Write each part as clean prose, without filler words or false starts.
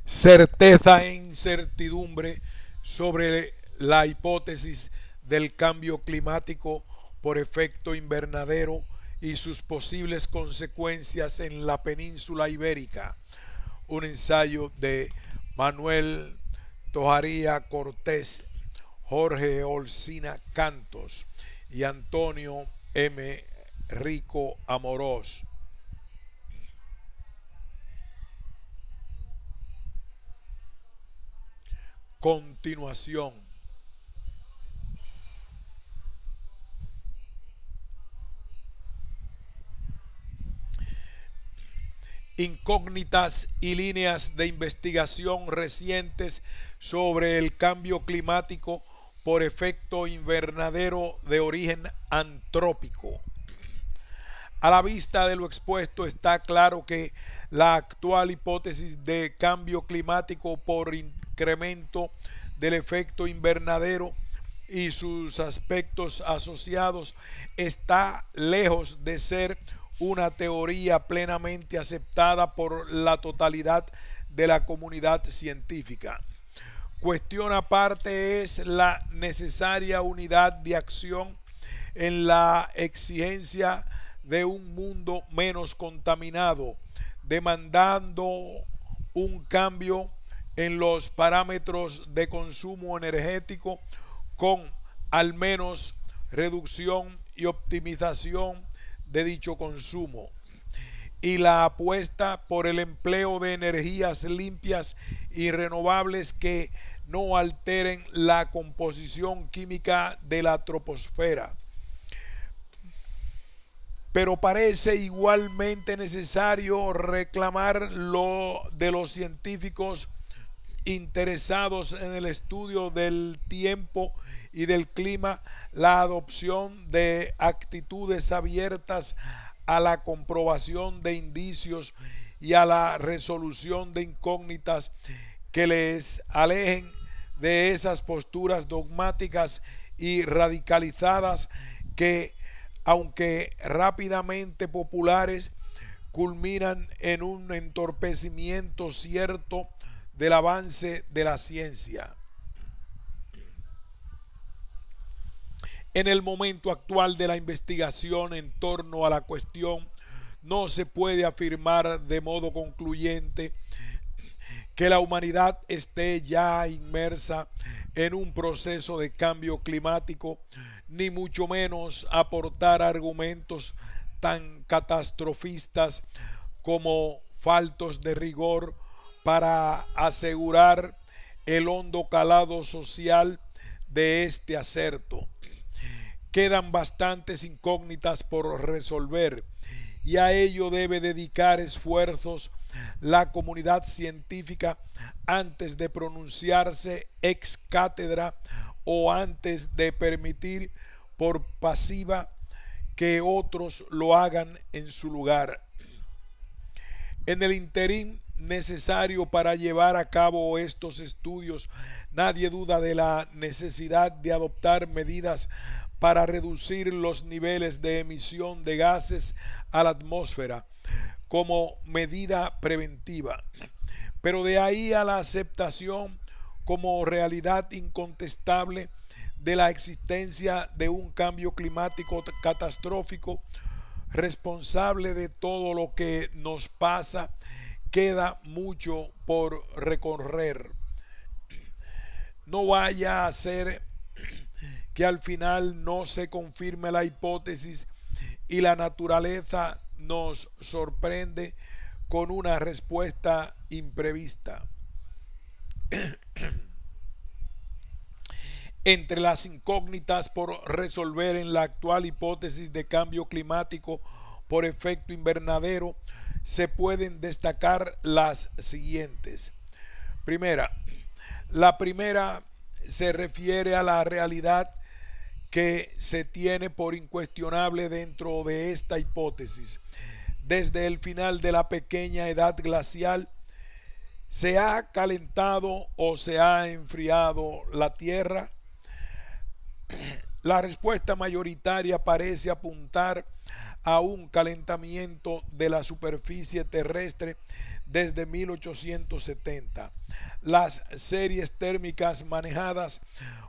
certeza e incertidumbre sobre la hipótesis del cambio climático por efecto invernadero y sus posibles consecuencias en la península ibérica. Un ensayo de Manuel Tojaría Cortés, Jorge Olcina Cantos y Antonio M. Rico Amorós. Continuación. Incógnitas y líneas de investigación recientes sobre el cambio climático por efecto invernadero de origen antrópico. A la vista de lo expuesto está claro que la actual hipótesis de cambio climático por incremento del efecto invernadero y sus aspectos asociados está lejos de ser una teoría plenamente aceptada por la totalidad de la comunidad científica. Cuestión aparte es la necesaria unidad de acción en la exigencia de un mundo menos contaminado, demandando un cambio en los parámetros de consumo energético con al menos reducción y optimización de dicho consumo, y la apuesta por el empleo de energías limpias y renovables que no alteren la composición química de la troposfera. Pero parece igualmente necesario reclamar lo de los científicos interesados en el estudio del tiempo y del clima, la adopción de actitudes abiertas a la comprobación de indicios y a la resolución de incógnitas que les alejen de esas posturas dogmáticas y radicalizadas que, aunque rápidamente populares, culminan en un entorpecimiento cierto del avance de la ciencia. En el momento actual de la investigación en torno a la cuestión, no se puede afirmar de modo concluyente que la humanidad esté ya inmersa en un proceso de cambio climático, ni mucho menos aportar argumentos tan catastrofistas como faltos de rigor para asegurar el hondo calado social de este aserto. Quedan bastantes incógnitas por resolver y a ello debe dedicar esfuerzos la comunidad científica antes de pronunciarse ex cátedra o antes de permitir por pasiva que otros lo hagan en su lugar. En el interín necesario para llevar a cabo estos estudios, nadie duda de la necesidad de adoptar medidas para reducir los niveles de emisión de gases a la atmósfera como medida preventiva. Pero de ahí a la aceptación como realidad incontestable de la existencia de un cambio climático catastrófico responsable de todo lo que nos pasa, queda mucho por recorrer. No vaya a ser que al final no se confirme la hipótesis y la naturaleza nos sorprende con una respuesta imprevista. Entre las incógnitas por resolver en la actual hipótesis de cambio climático por efecto invernadero se pueden destacar las siguientes. La primera se refiere a la realidad que se tiene por incuestionable dentro de esta hipótesis. Desde el final de la pequeña edad glacial, ¿se ha calentado o se ha enfriado la Tierra? La respuesta mayoritaria parece apuntar a un calentamiento de la superficie terrestre desde 1870. Las series térmicas manejadas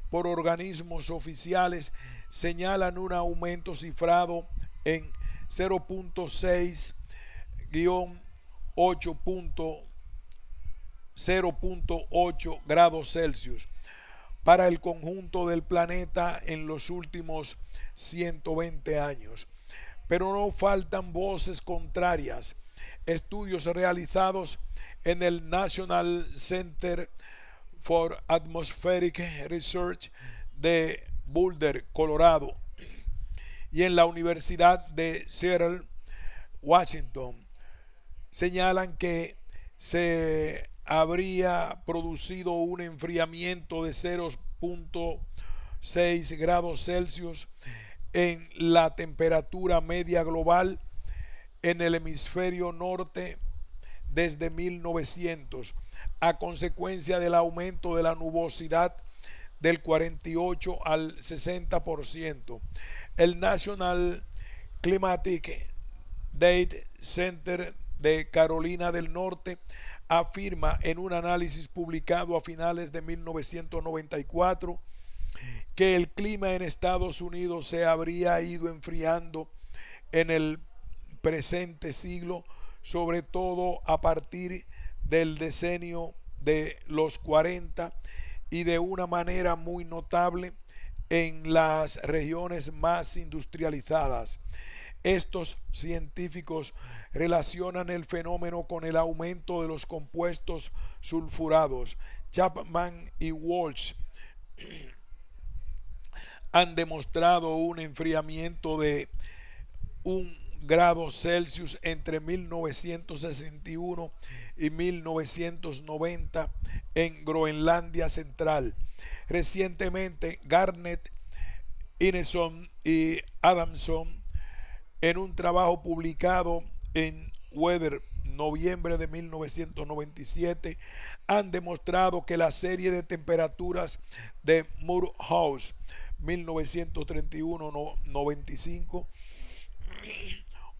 por organismos oficiales señalan un aumento cifrado en 0.6-8.0.8 grados Celsius para el conjunto del planeta en los últimos 120 años. Pero no faltan voces contrarias. Estudios realizados en el National Center for Atmospheric Research de Boulder, Colorado, y en la Universidad de Seattle, Washington, señalan que se habría producido un enfriamiento de 0.6 grados Celsius en la temperatura media global en el hemisferio norte desde 1900, a consecuencia del aumento de la nubosidad del 48 al 60%. El National Climatic Data Center de Carolina del Norte afirma en un análisis publicado a finales de 1994 que el clima en Estados Unidos se habría ido enfriando en el presente siglo, sobre todo a partir del decenio de los 40 y de una manera muy notable en las regiones más industrializadas. Estos científicos relacionan el fenómeno con el aumento de los compuestos sulfurados. Chapman y Walsh han demostrado un enfriamiento de 1 grado Celsius entre 1961 y 1990 en Groenlandia Central. Recientemente, Garnett, Ineson y Adamson, en un trabajo publicado en Weather, noviembre de 1997, han demostrado que la serie de temperaturas de Moorhouse 1931-95,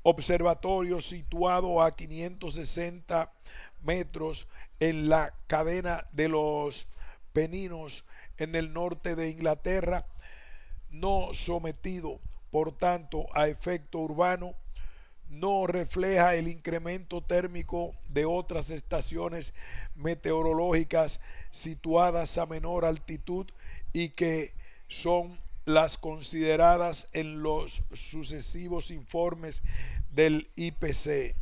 observatorio situado a 560 metros en la cadena de los Peninos en el norte de Inglaterra, no sometido por tanto a efecto urbano, no refleja el incremento térmico de otras estaciones meteorológicas situadas a menor altitud y que son las consideradas en los sucesivos informes del IPC.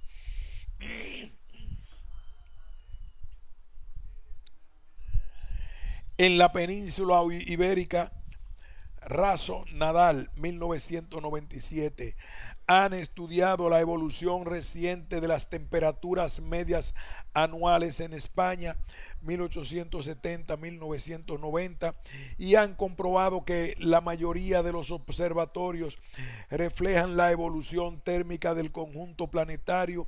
En la península ibérica, Raso Nadal, 1997, han estudiado la evolución reciente de las temperaturas medias anuales en España 1870-1990 y han comprobado que la mayoría de los observatorios reflejan la evolución térmica del conjunto planetario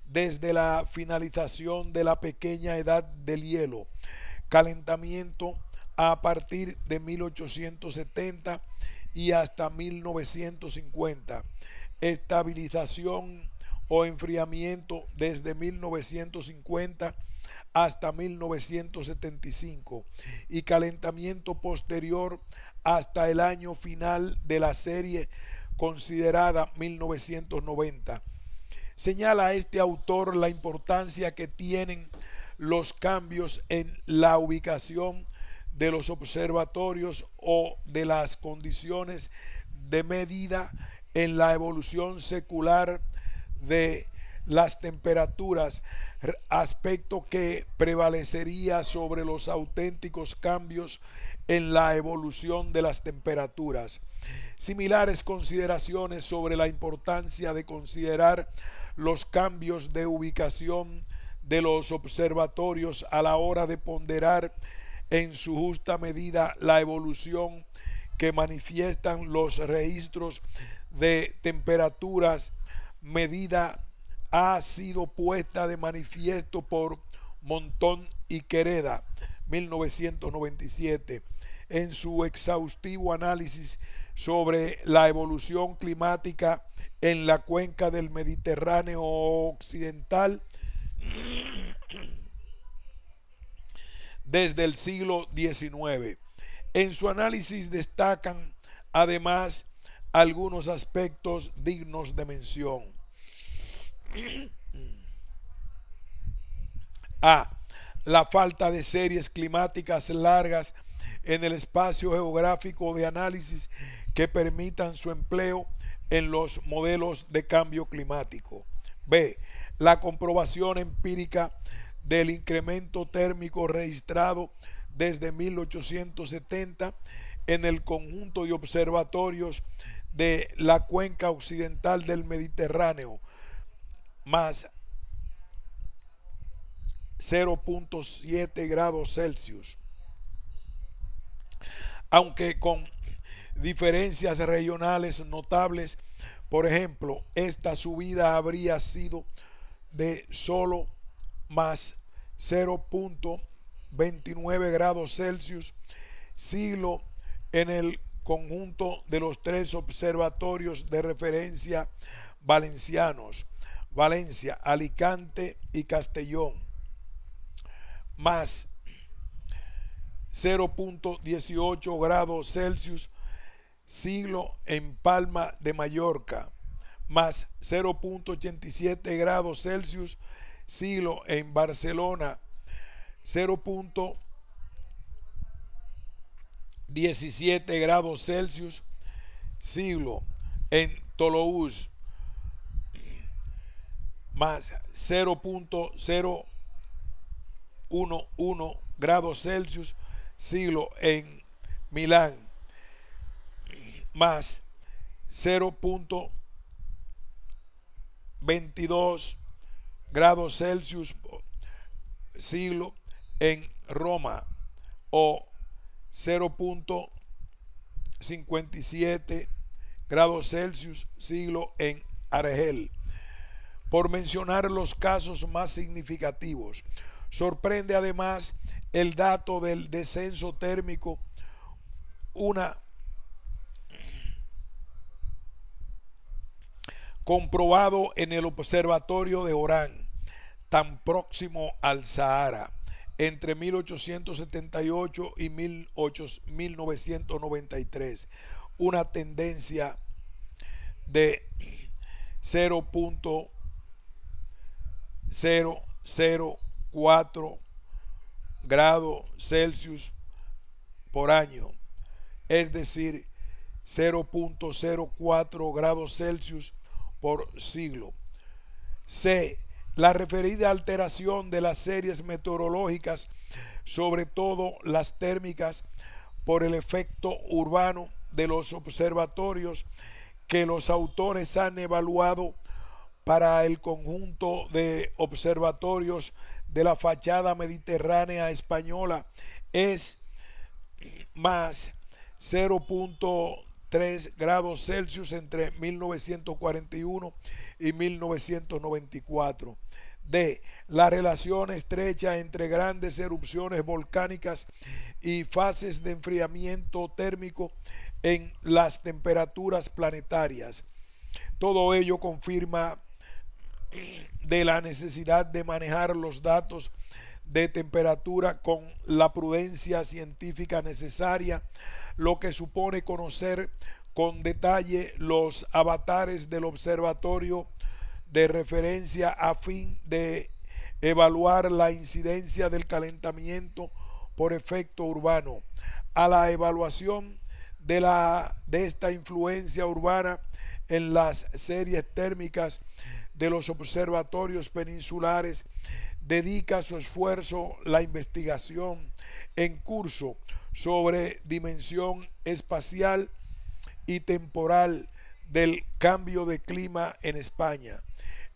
desde la finalización de la pequeña edad del hielo, calentamiento a partir de 1870 y hasta 1950, estabilización o enfriamiento desde 1950 hasta 1975 y calentamiento posterior hasta el año final de la serie considerada 1990. Señala este autor la importancia que tienen los cambios en la ubicación de los observatorios o de las condiciones de medida en la evolución secular de las temperaturas, aspecto que prevalecería sobre los auténticos cambios en la evolución de las temperaturas. Similares consideraciones sobre la importancia de considerar los cambios de ubicación de los observatorios a la hora de ponderar en su justa medida la evolución que manifiestan los registros de temperaturas medida ha sido puesta de manifiesto por Montón y Quereda, 1997, en su exhaustivo análisis sobre la evolución climática en la cuenca del Mediterráneo occidental desde el siglo XIX. En su análisis destacan además algunos aspectos dignos de mención. A. La falta de series climáticas largas en el espacio geográfico de análisis que permitan su empleo en los modelos de cambio climático. B. La comprobación empírica del incremento térmico registrado desde 1870 en el conjunto de observatorios de la cuenca occidental del Mediterráneo, más 0.7 grados Celsius, aunque con diferencias regionales notables. Por ejemplo, esta subida habría sido de solo más 0.29 grados Celsius siglo en el conjunto de los tres observatorios de referencia valencianos, Valencia, Alicante y Castellón, más 0.18 grados Celsius siglo en Palma de Mallorca, más 0.87 grados Celsius siglo en Barcelona, 0.17 grados Celsius siglo en Toulouse, más 0.011 grados Celsius siglo en Milán, más 0.22 grados Celsius siglo en Roma, o 0.57 grados Celsius siglo en Argel, por mencionar los casos más significativos. Sorprende además el dato del descenso térmico, comprobado en el observatorio de Orán, tan próximo al Sahara, entre 1878 y 1993, una tendencia de 0.004 grados Celsius por año, es decir, 0.04 grados Celsius por siglo. C. La referida alteración de las series meteorológicas, sobre todo las térmicas, por el efecto urbano de los observatorios que los autores han evaluado para el conjunto de observatorios de la fachada mediterránea española, es más 0.3 grados Celsius entre 1941 y 1994. D. La relación estrecha entre grandes erupciones volcánicas y fases de enfriamiento térmico en las temperaturas planetarias. Todo ello confirma de la necesidad de manejar los datos de temperatura con la prudencia científica necesaria, lo que supone conocer con detalle los avatares del observatorio de referencia a fin de evaluar la incidencia del calentamiento por efecto urbano. A la evaluación de esta influencia urbana en las series térmicas de los observatorios peninsulares dedica su esfuerzo la investigación en curso sobre dimensión espacial y temporal del cambio de clima en España,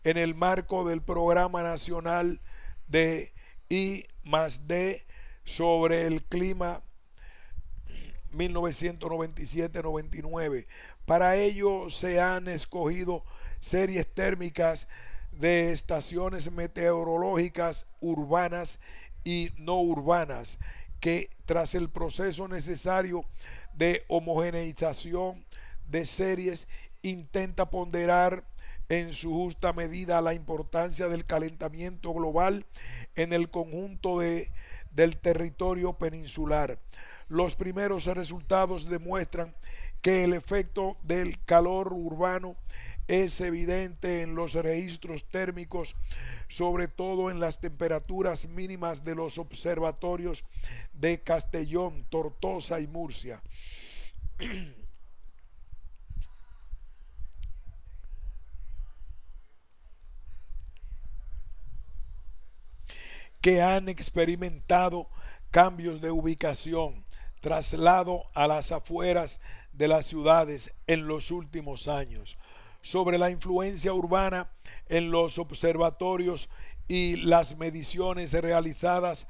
en el marco del Programa Nacional de I+D sobre el clima 1997-99. Para ello se han escogido series térmicas de estaciones meteorológicas urbanas y no urbanas, que tras el proceso necesario de homogeneización de series intenta ponderar en su justa medida la importancia del calentamiento global en el conjunto del territorio peninsular. Los primeros resultados demuestran que el efecto del calor urbano es evidente en los registros térmicos, sobre todo en las temperaturas mínimas de los observatorios de Castellón, Tortosa y Murcia, que han experimentado cambios de ubicación, traslado a las afueras de las ciudades en los últimos años. Sobre la influencia urbana en los observatorios y las mediciones realizadas,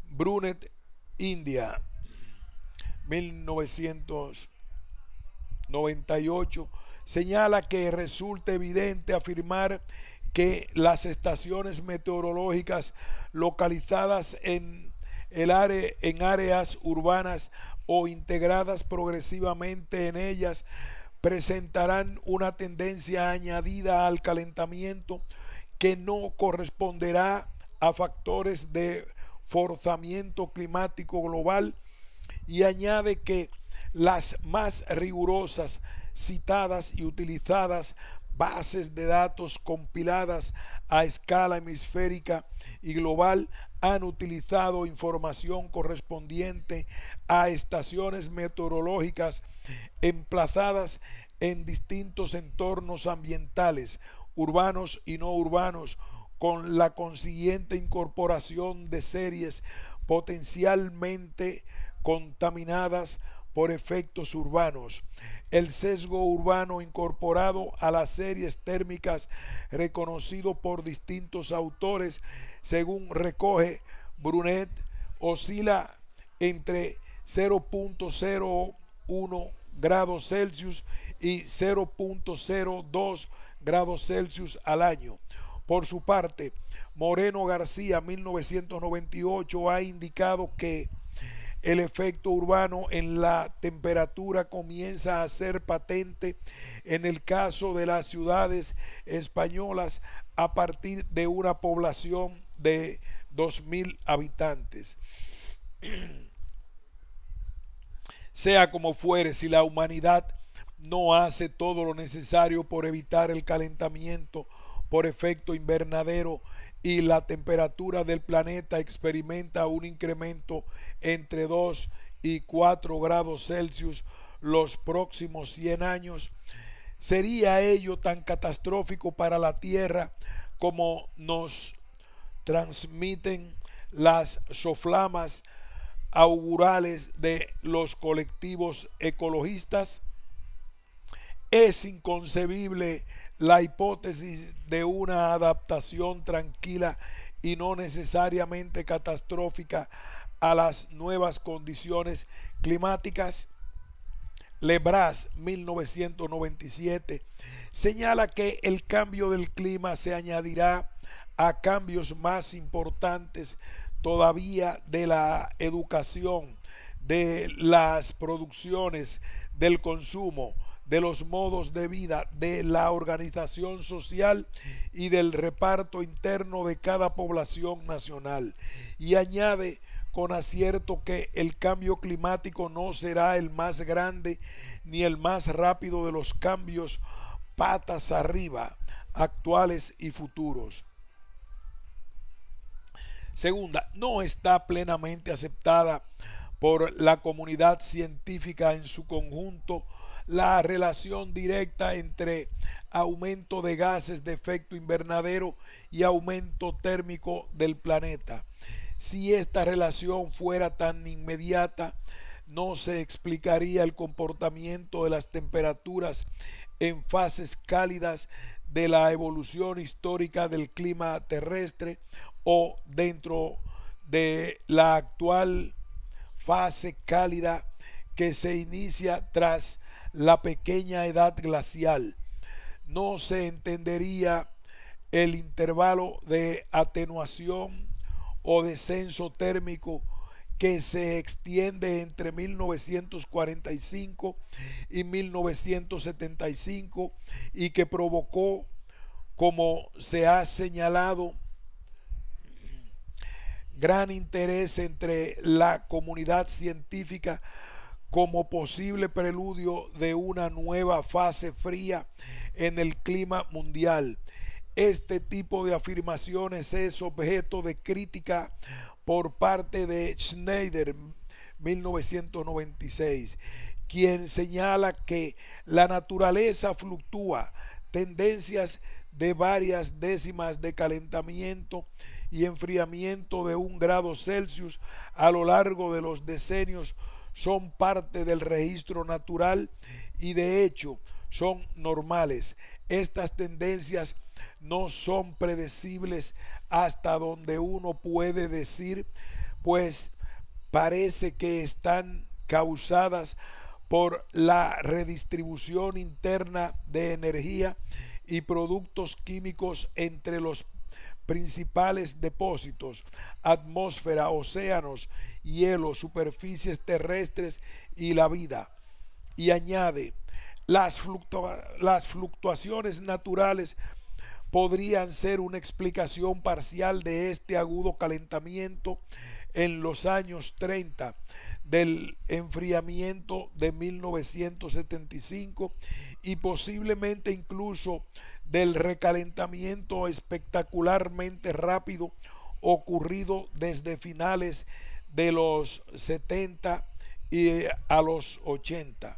Brunet, India, 1998, señala que resulta evidente afirmar que las estaciones meteorológicas localizadas en áreas urbanas o integradas progresivamente en ellas presentarán una tendencia añadida al calentamiento que no corresponderá a factores de forzamiento climático global, y añade que las más rigurosas, citadas y utilizadas bases de datos compiladas a escala hemisférica y global han utilizado información correspondiente a estaciones meteorológicas emplazadas en distintos entornos ambientales, urbanos y no urbanos, con la consiguiente incorporación de series potencialmente contaminadas por efectos urbanos. El sesgo urbano incorporado a las series térmicas reconocido por distintos autores, según recoge Brunet, oscila entre 0.01 grados Celsius y 0.02 grados Celsius al año. Por su parte, Moreno García, 1998, ha indicado que el efecto urbano en la temperatura comienza a ser patente en el caso de las ciudades españolas a partir de una población de 2.000 habitantes. Sea como fuere, si la humanidad no hace todo lo necesario por evitar el calentamiento por efecto invernadero y la temperatura del planeta experimenta un incremento entre 2 y 4 grados Celsius los próximos 100 años, ¿sería ello tan catastrófico para la Tierra como nos transmiten las soflamas augurales de los colectivos ecologistas? Es inconcebible la hipótesis de una adaptación tranquila y no necesariamente catastrófica a las nuevas condiciones climáticas. Lebras, 1997, señala que el cambio del clima se añadirá a cambios más importantes todavía de la educación, de las producciones, del consumo, de los modos de vida, de la organización social y del reparto interno de cada población nacional. Y añade con acierto que el cambio climático no será el más grande ni el más rápido de los cambios patas arriba, actuales y futuros. Segunda, no está plenamente aceptada por la comunidad científica en su conjunto la relación directa entre aumento de gases de efecto invernadero y aumento térmico del planeta. Si esta relación fuera tan inmediata, no se explicaría el comportamiento de las temperaturas en fases cálidas de la evolución histórica del clima terrestre o dentro de la actual fase cálida que se inicia tras la pequeña edad glacial. No se entendería el intervalo de atenuación o descenso térmico que se extiende entre 1945 y 1975 y que provocó como se ha señalado, gran interés entre la comunidad científica como posible preludio de una nueva fase fría en el clima mundial. Este tipo de afirmaciones es objeto de crítica por parte de Schneider, 1996, quien señala que la naturaleza fluctúa, tendencias de varias décimas de calentamiento y enfriamiento de 1 °C a lo largo de los decenios son parte del registro natural y de hecho son normales. Estas tendencias no son predecibles hasta donde uno puede decir, pues parece que están causadas por la redistribución interna de energía y productos químicos entre los principales depósitos: atmósfera, océanos, hielo, superficies terrestres y la vida. Y añade, las fluctuaciones naturales podrían ser una explicación parcial de este agudo calentamiento en los años 30 del enfriamiento de 1975 y posiblemente incluso del recalentamiento espectacularmente rápido ocurrido desde finales de los 70 y a los 80.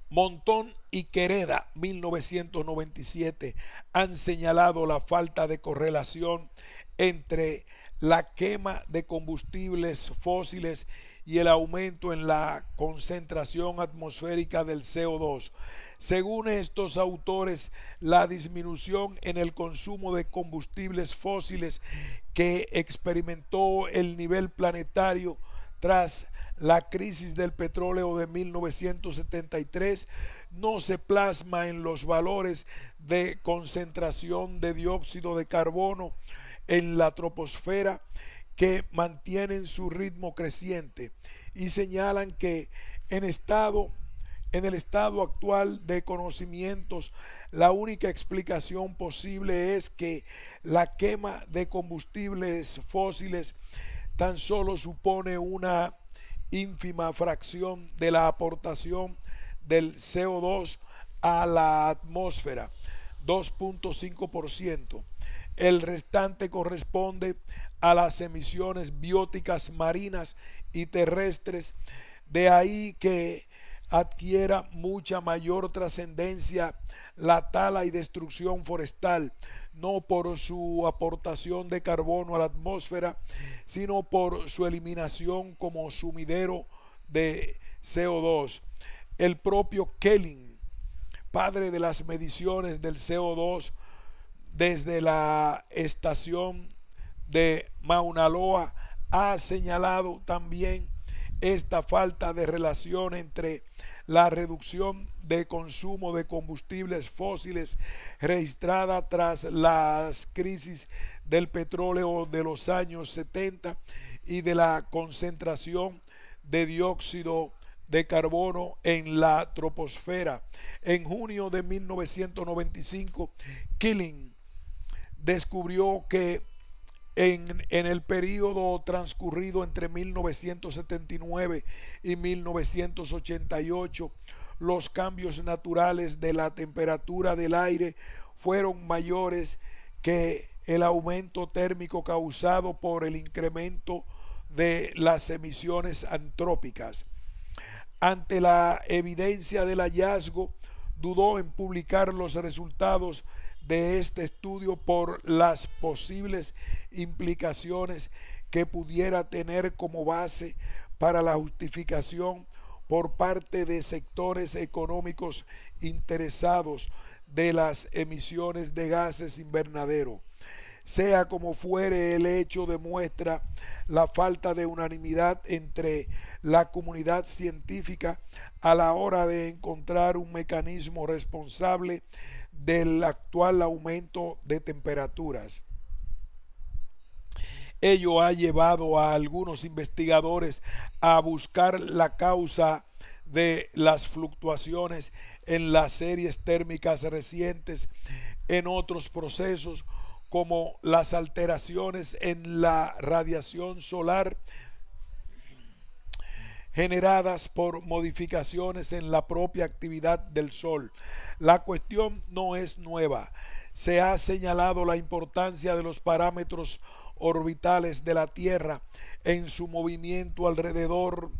Montón y Quereda, 1997, han señalado la falta de correlación entre la quema de combustibles fósiles y el aumento en la concentración atmosférica del CO2. Según estos autores, la disminución en el consumo de combustibles fósiles que experimentó el nivel planetario tras la crisis del petróleo de 1973 no se plasma en los valores de concentración de dióxido de carbono en la troposfera, que mantienen su ritmo creciente, y señalan que en el estado actual de conocimientos, la única explicación posible es que la quema de combustibles fósiles tan solo supone una ínfima fracción de la aportación del CO2 a la atmósfera, 2.5%. El restante corresponde a las emisiones bióticas marinas y terrestres, de ahí que adquiera mucha mayor trascendencia la tala y destrucción forestal, no por su aportación de carbono a la atmósfera, sino por su eliminación como sumidero de CO2. El propio Kelling, padre de las mediciones del CO2 desde la estación de Mauna Loa, ha señalado también esta falta de relación entre la reducción de consumo de combustibles fósiles registrada tras las crisis del petróleo de los años 70 y de la concentración de dióxido de carbono en la troposfera. En junio de 1995, Keeling descubrió que en el periodo transcurrido entre 1979 y 1988, los cambios naturales de la temperatura del aire fueron mayores que el aumento térmico causado por el incremento de las emisiones antrópicas. Ante la evidencia del hallazgo, dudó en publicar los resultados de este estudio por las posibles implicaciones que pudiera tener como base para la justificación por parte de sectores económicos interesados de las emisiones de gases invernadero. Sea como fuere, el hecho demuestra la falta de unanimidad entre la comunidad científica a la hora de encontrar un mecanismo responsable del actual aumento de temperaturas. Ello ha llevado a algunos investigadores a buscar la causa de las fluctuaciones en las series térmicas recientes, en otros procesos como las alteraciones en la radiación solar generadas por modificaciones en la propia actividad del Sol. La cuestión no es nueva. Se ha señalado la importancia de los parámetros orbitales de la Tierra en su movimiento alrededor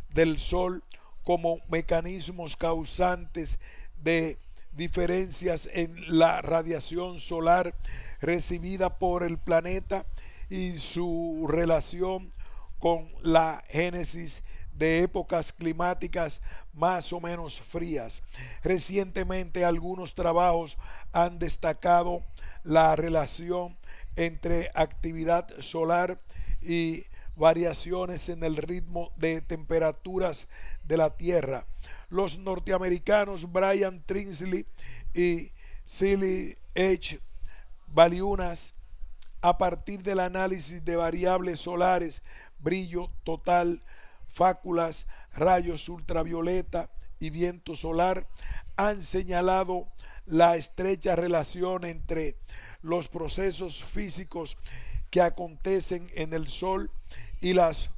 del Sol como mecanismos causantes de diferencias en la radiación solar recibida por el planeta y su relación con la génesis de épocas climáticas más o menos frías. Recientemente algunos trabajos han destacado la relación entre actividad solar y variaciones en el ritmo de temperaturas de la Tierra. Los norteamericanos Brian Trinsley y Silly H. Valiunas, a partir del análisis de variables solares, brillo total, fáculas, rayos ultravioleta y viento solar, han señalado la estrecha relación entre los procesos físicos que acontecen en el Sol y las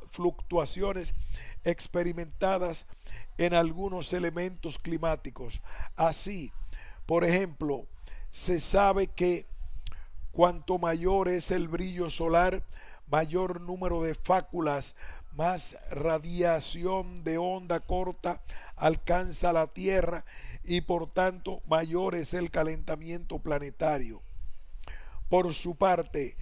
fluctuaciones experimentadas en algunos elementos climáticos. Así, por ejemplo, se sabe que cuanto mayor es el brillo solar, mayor número de fáculas, más radiación de onda corta alcanza la Tierra y por tanto mayor es el calentamiento planetario. Por su parte,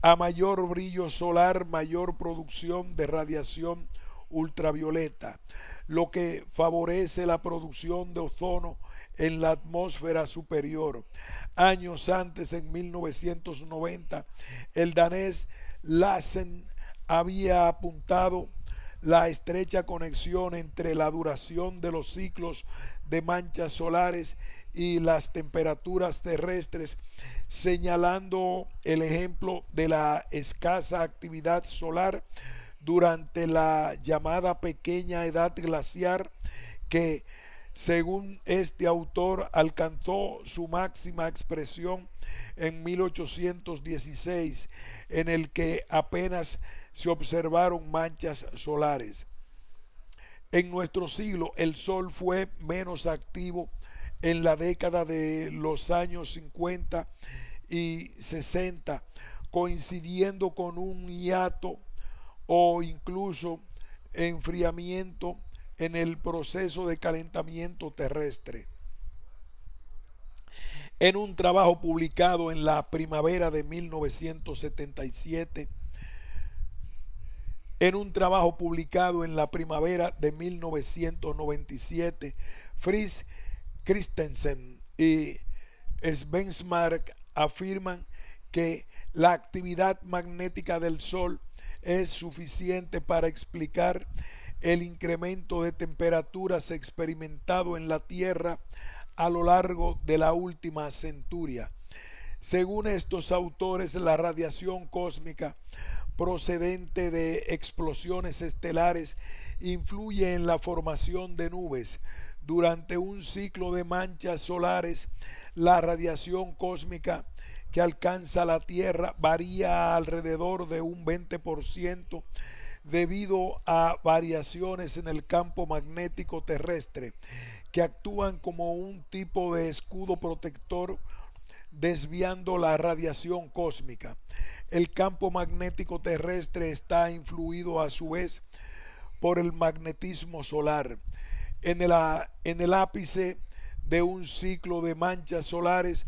a mayor brillo solar, mayor producción de radiación ultravioleta, lo que favorece la producción de ozono en la atmósfera superior. Años antes, en 1990, el danés Lassen había apuntado la estrecha conexión entre la duración de los ciclos de manchas solares y las temperaturas terrestres, señalando el ejemplo de la escasa actividad solar durante la llamada pequeña edad glaciar, que según este autor alcanzó su máxima expresión en 1816, en el que apenas se observaron manchas solares. En nuestro siglo el Sol fue menos activo en la década de los años 50 y 60, coincidiendo con un hiato o incluso enfriamiento en el proceso de calentamiento terrestre. En un trabajo publicado en la primavera de 1977, Fritz Christensen y Svensmark afirman que la actividad magnética del Sol es suficiente para explicar el incremento de temperaturas experimentado en la Tierra a lo largo de la última centuria. Según estos autores, la radiación cósmica procedente de explosiones estelares influye en la formación de nubes. Durante un ciclo de manchas solares, la radiación cósmica que alcanza la Tierra varía alrededor de un 20% debido a variaciones en el campo magnético terrestre que actúan como un tipo de escudo protector desviando la radiación cósmica. El campo magnético terrestre está influido a su vez por el magnetismo solar. En el ápice de un ciclo de manchas solares,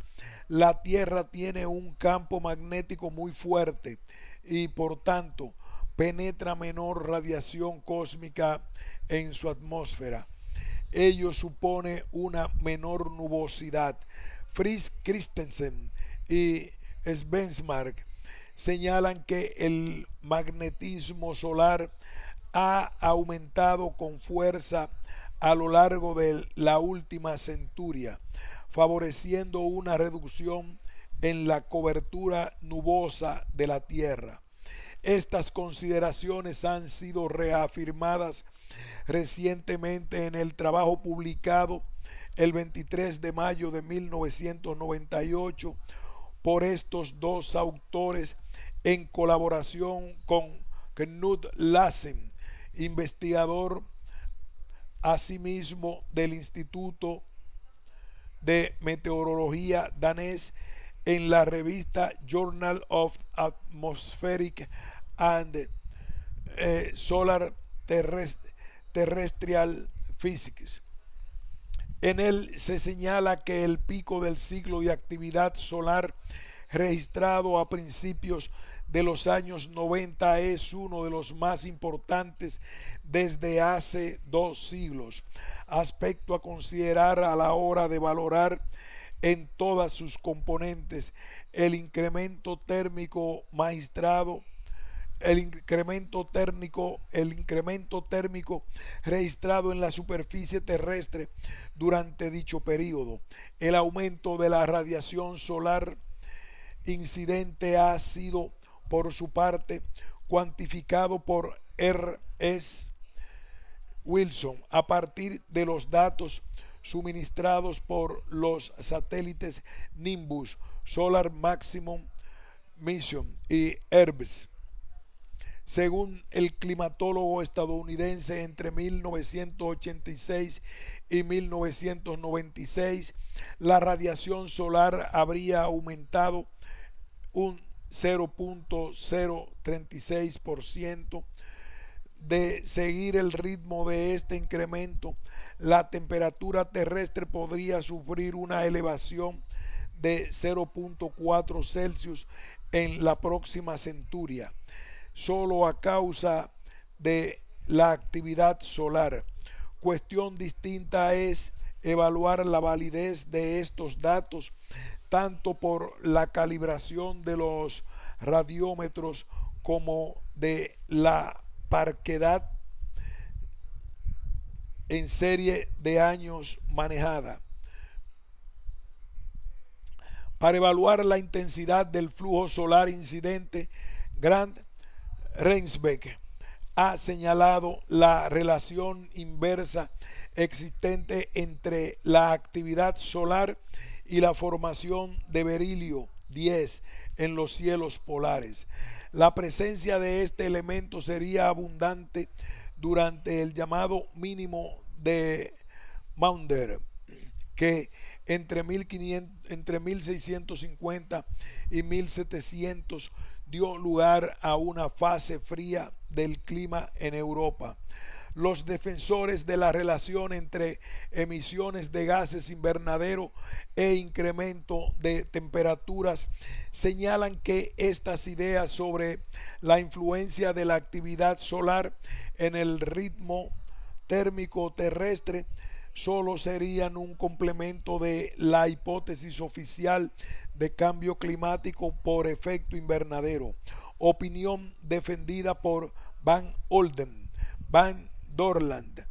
la Tierra tiene un campo magnético muy fuerte y por tanto penetra menor radiación cósmica en su atmósfera. Ello supone una menor nubosidad. Fritz Christensen y Svensmark señalan que el magnetismo solar ha aumentado con fuerza a lo largo de la última centuria, favoreciendo una reducción en la cobertura nubosa de la Tierra. Estas consideraciones han sido reafirmadas recientemente en el trabajo publicado el 23 de mayo de 1998 por estos dos autores en colaboración con Knut Lassen, investigador asimismo del Instituto de Meteorología danés, en la revista Journal of Atmospheric and Solar Terrestrial Physics. En él se señala que el pico del ciclo de actividad solar registrado a principios de los años 90 es uno de los más importantes desde hace 2 siglos, aspecto a considerar a la hora de valorar en todas sus componentes el incremento térmico registrado en la superficie terrestre durante dicho periodo. El aumento de la radiación solar incidente ha sido, por su parte, cuantificado por R. S. Wilson a partir de los datos suministrados por los satélites Nimbus, Solar Maximum Mission y ERBS. Según el climatólogo estadounidense, entre 1986 y 1996, la radiación solar habría aumentado un 0.036%. De seguir el ritmo de este incremento, la temperatura terrestre podría sufrir una elevación de 0.4 Celsius en la próxima centuria, solo a causa de la actividad solar. Cuestión distinta es evaluar la validez de estos datos, tanto por la calibración de los radiómetros como de la parquedad en serie de años manejada. Para evaluar la intensidad del flujo solar incidente, Grant Rensbeck ha señalado la relación inversa existente entre la actividad solar y la formación de berilio 10 en los cielos polares. La presencia de este elemento sería abundante durante el llamado mínimo de Maunder, que entre 1650 y 1700 dio lugar a una fase fría del clima en Europa. Los defensores de la relación entre emisiones de gases invernadero e incremento de temperaturas señalan que estas ideas sobre la influencia de la actividad solar en el ritmo térmico terrestre solo serían un complemento de la hipótesis oficial de cambio climático por efecto invernadero, opinión defendida por Van Olden, Van Dorland,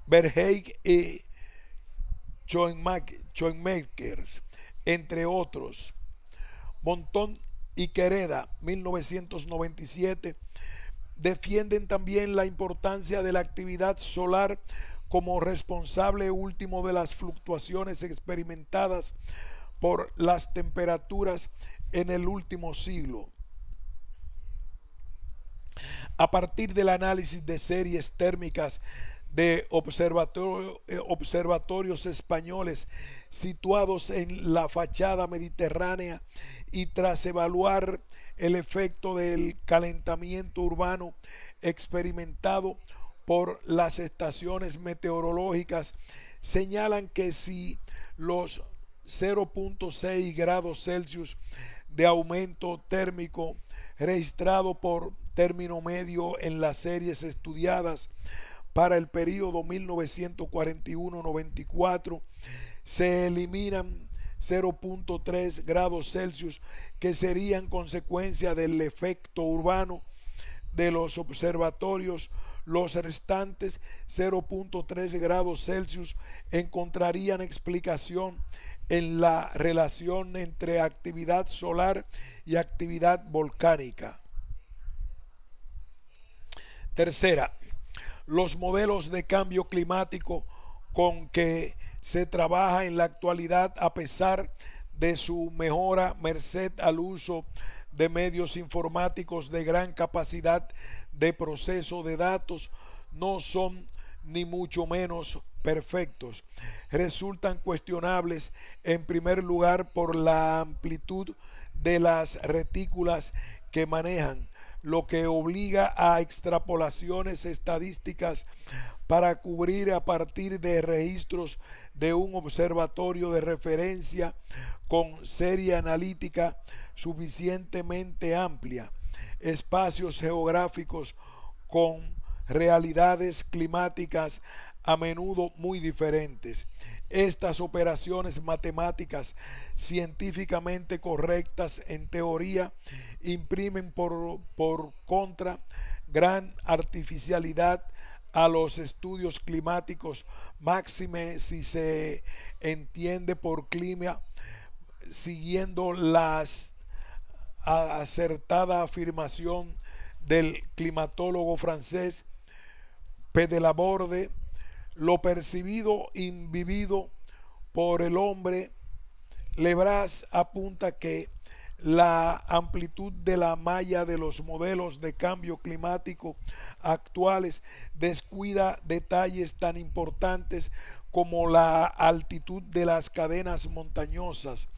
Verheij y Schoenmakers, entre otros. Montón y Quereda, 1997, defienden también la importancia de la actividad solar como responsable último de las fluctuaciones experimentadas por las temperaturas en el último siglo. A partir del análisis de series térmicas de observatorios españoles situados en la fachada mediterránea y tras evaluar el efecto del calentamiento urbano experimentado por las estaciones meteorológicas, señalan que si los 0.6 grados Celsius de aumento térmico registrado por término medio en las series estudiadas para el periodo 1941-94 se eliminan 0.3 grados Celsius que serían consecuencia del efecto urbano de los observatorios, los restantes 0.3 grados Celsius encontrarían explicación en la relación entre actividad solar y actividad volcánica. Tercera, Los modelos de cambio climático con que se trabaja en la actualidad, a pesar de su mejora merced al uso de medios informáticos de gran capacidad de proceso de datos, no son ni mucho menos perfectos. Resultan cuestionables en primer lugar por la amplitud de las retículas que manejan, lo que obliga a extrapolaciones estadísticas para cubrir a partir de registros de un observatorio de referencia con serie analítica suficientemente amplia, espacios geográficos con realidades climáticas a menudo muy diferentes. Estas operaciones matemáticas científicamente correctas en teoría imprimen por contra gran artificialidad a los estudios climáticos, máxime si se entiende por clima siguiendo las acertada afirmación del climatólogo francés P. de Laborde: lo percibido invivido por el hombre. Lebras apunta que la amplitud de la malla de los modelos de cambio climático actuales descuida detalles tan importantes como la altitud de las cadenas montañosas,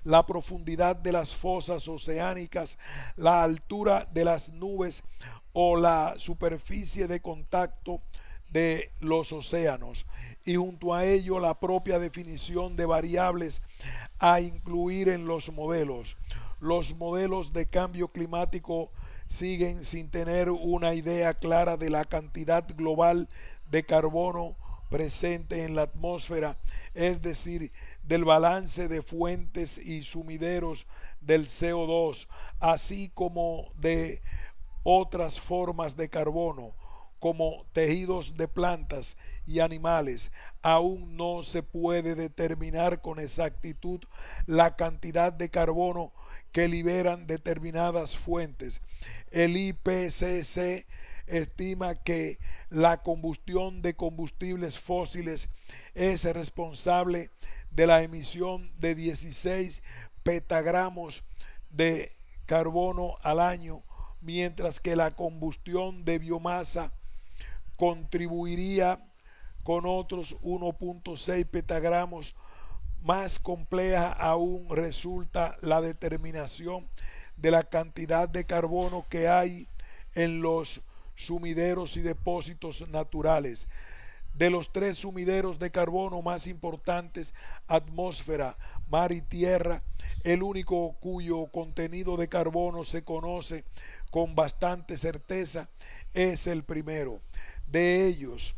la profundidad de las fosas oceánicas, la altura de las nubes o la superficie de contacto de los océanos, y junto a ello la propia definición de variables a incluir en los modelos. Los modelos de cambio climático siguen sin tener una idea clara de la cantidad global de carbono presente en la atmósfera, es decir, del balance de fuentes y sumideros del CO2, así como de otras formas de carbono, como tejidos de plantas y animales. Aún no se puede determinar con exactitud la cantidad de carbono que liberan determinadas fuentes. El IPCC estima que la combustión de combustibles fósiles es responsable de la emisión de 16 petagramos de carbono al año, mientras que la combustión de biomasa contribuiría con otros 1.6 petagramos. Más compleja aún resulta la determinación de la cantidad de carbono que hay en los sumideros y depósitos naturales. De los tres sumideros de carbono más importantes, atmósfera, mar y tierra, el único cuyo contenido de carbono se conoce con bastante certeza es el primero. De ellos,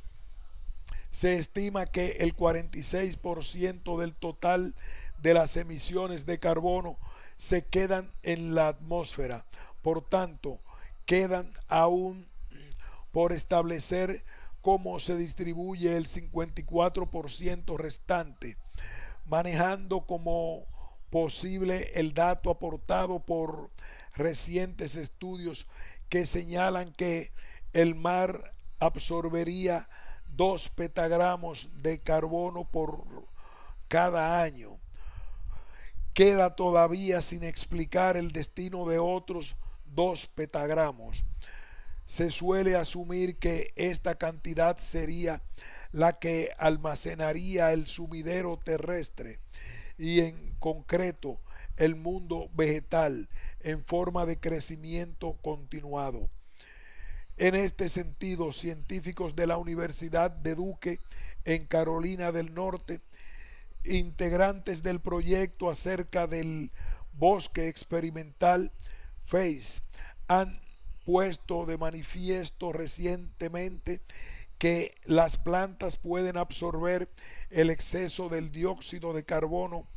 se estima que el 46% del total de las emisiones de carbono se quedan en la atmósfera. Por tanto, quedan aún por establecer cómo se distribuye el 54% restante, manejando como posible el dato aportado por recientes estudios que señalan que el mar absorbería 2 petagramos de carbono por cada año. Queda todavía sin explicar el destino de otros 2 petagramos. Se suele asumir que esta cantidad sería la que almacenaría el sumidero terrestre y en concreto el mundo vegetal en forma de crecimiento continuado. En este sentido, científicos de la Universidad de Duke en Carolina del Norte, integrantes del proyecto acerca del bosque experimental FACE, han puesto de manifiesto recientemente que las plantas pueden absorber el exceso del dióxido de carbono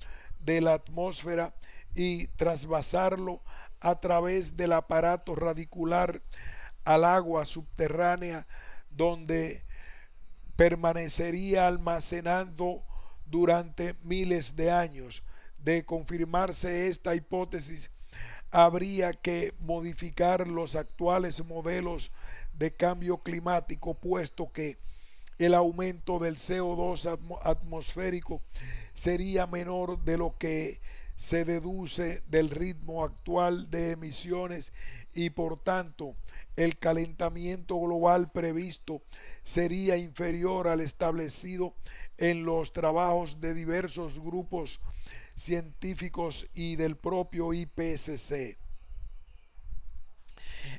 de la atmósfera y trasvasarlo a través del aparato radicular al agua subterránea, donde permanecería almacenando durante miles de años. De confirmarse esta hipótesis, habría que modificar los actuales modelos de cambio climático, puesto que el aumento del CO2 atmosférico sería menor de lo que se deduce del ritmo actual de emisiones y por tanto el calentamiento global previsto sería inferior al establecido en los trabajos de diversos grupos científicos y del propio IPCC.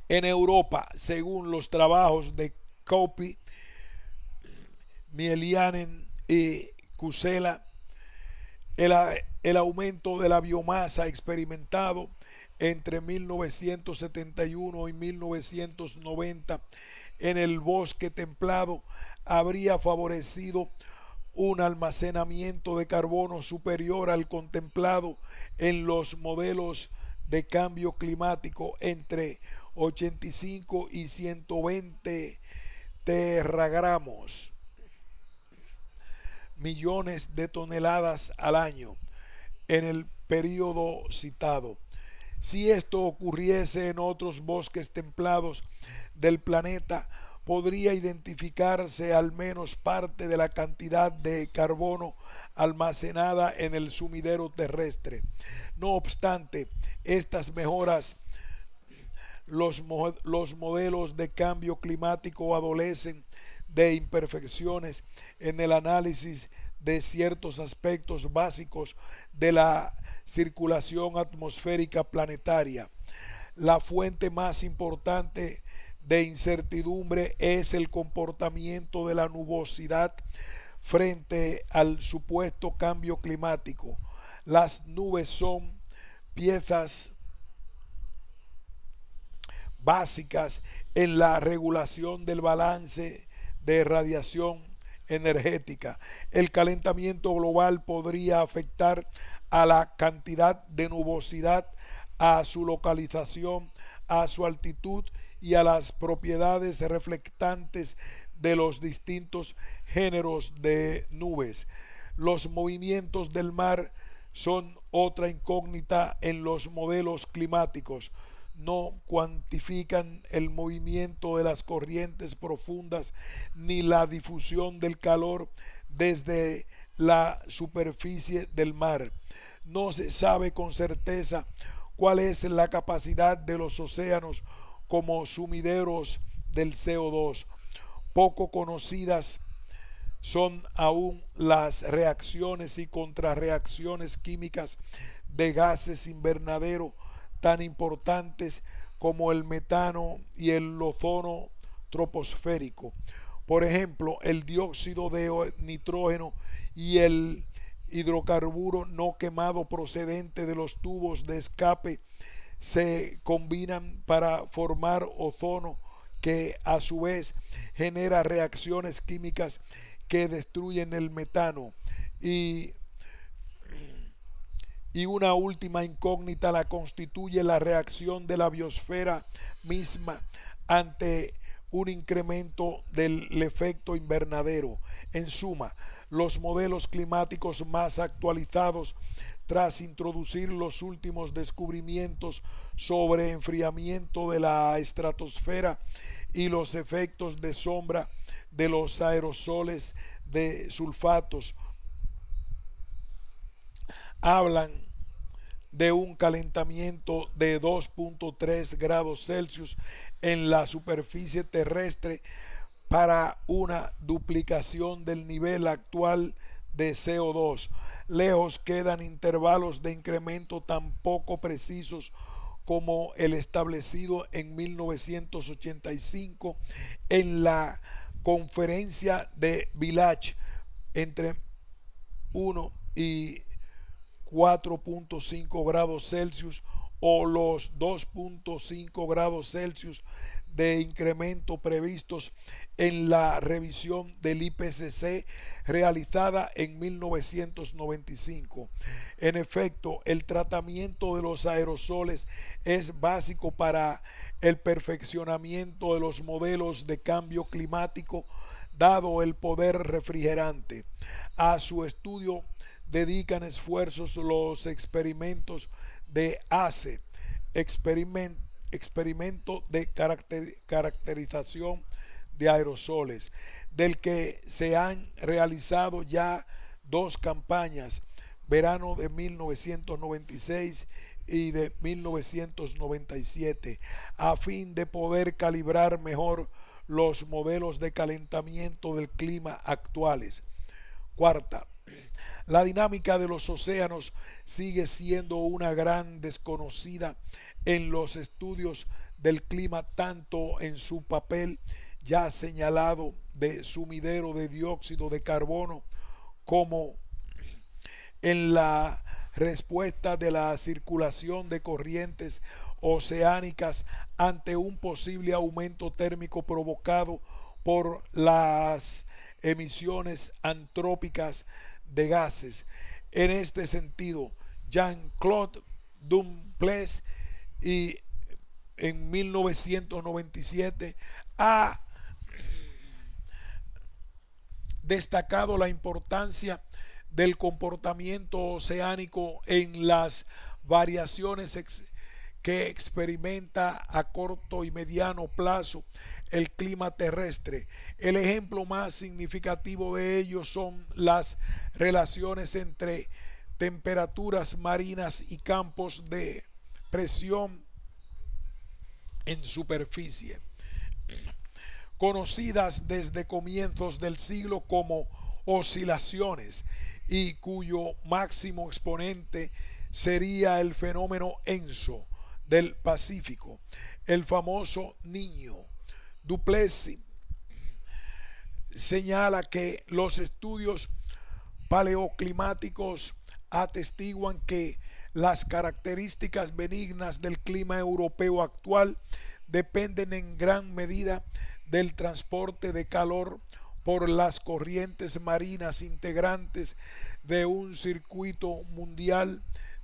En Europa, según los trabajos de Coppi, Mielianen y Kusela, el aumento de la biomasa experimentado entre 1971 y 1990 en el bosque templado habría favorecido un almacenamiento de carbono superior al contemplado en los modelos de cambio climático entre 85 y 120 teragramos, millones de toneladas al año en el periodo citado. Si esto ocurriese en otros bosques templados del planeta, podría identificarse al menos parte de la cantidad de carbono almacenada en el sumidero terrestre. No obstante, estas mejoras, los modelos de cambio climático adolecen de imperfecciones en el análisis de ciertos aspectos básicos de la circulación atmosférica planetaria. La fuente más importante de incertidumbre es el comportamiento de la nubosidad frente al supuesto cambio climático. Las nubes son piezas básicas en la regulación del balance de radiación energética. El calentamiento global podría afectar a la cantidad de nubosidad, a su localización, a su altitud y a las propiedades reflectantes de los distintos géneros de nubes. Los movimientos del mar son otra incógnita en los modelos climáticos. No cuantifican el movimiento de las corrientes profundas ni la difusión del calor desde la superficie del mar. No se sabe con certeza cuál es la capacidad de los océanos como sumideros del CO2. Poco conocidas son aún las reacciones y contrarreacciones químicas de gases invernadero tan importantes como el metano y el ozono troposférico. Por ejemplo, el dióxido de nitrógeno y el hidrocarburo no quemado procedente de los tubos de escape se combinan para formar ozono, que a su vez genera reacciones químicas que destruyen el metano. Y una última incógnita la constituye la reacción de la biosfera misma ante un incremento del efecto invernadero. En suma, los modelos climáticos más actualizados, tras introducir los últimos descubrimientos sobre enfriamiento de la estratosfera y los efectos de sombra de los aerosoles de sulfatos, hablan de un calentamiento de 2.3 grados Celsius en la superficie terrestre para una duplicación del nivel actual de CO2. Lejos quedan intervalos de incremento tan poco precisos como el establecido en 1985 en la conferencia de Villach entre 1 y 4.5 grados Celsius o los 2.5 grados Celsius de incremento previstos en la revisión del IPCC realizada en 1995. En efecto, el tratamiento de los aerosoles es básico para el perfeccionamiento de los modelos de cambio climático, dado el poder refrigerante. A su estudio dedican esfuerzos los experimentos de ACE, experimento de caracterización de aerosoles, del que se han realizado ya dos campañas, verano de 1996 y de 1997, a fin de poder calibrar mejor los modelos de calentamiento del clima actuales. Cuarta, la dinámica de los océanos sigue siendo una gran desconocida en los estudios del clima, tanto en su papel ya señalado de sumidero de dióxido de carbono como en la respuesta de la circulación de corrientes oceánicas ante un posible aumento térmico provocado por las emisiones antrópicas de gases. En este sentido, Jean-Claude Duplessis y en 1997 ha destacado la importancia del comportamiento oceánico en las variaciones que experimenta a corto y mediano plazo el clima terrestre. El ejemplo más significativo de ello son las relaciones entre temperaturas marinas y campos de presión en superficie, conocidas desde comienzos del siglo como oscilaciones, y cuyo máximo exponente sería el fenómeno ENSO del Pacífico, el famoso Niño. Duplessis señala que los estudios paleoclimáticos atestiguan que las características benignas del clima europeo actual dependen en gran medida del transporte de calor por las corrientes marinas integrantes de un circuito mundial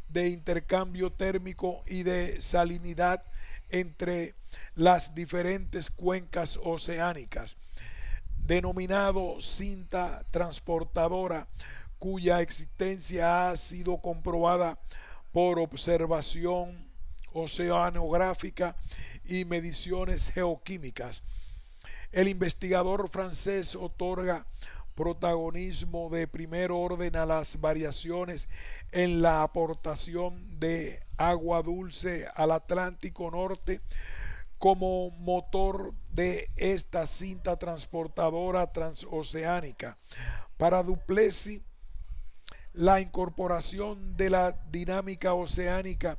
de intercambio térmico y de salinidad entre las diferentes cuencas oceánicas, denominado cinta transportadora, cuya existencia ha sido comprobada por observación oceanográfica y mediciones geoquímicas. El investigador francés otorga protagonismo de primer orden a las variaciones en la aportación de agua dulce al Atlántico Norte como motor de esta cinta transportadora transoceánica. Para Duplessis, la incorporación de la dinámica oceánica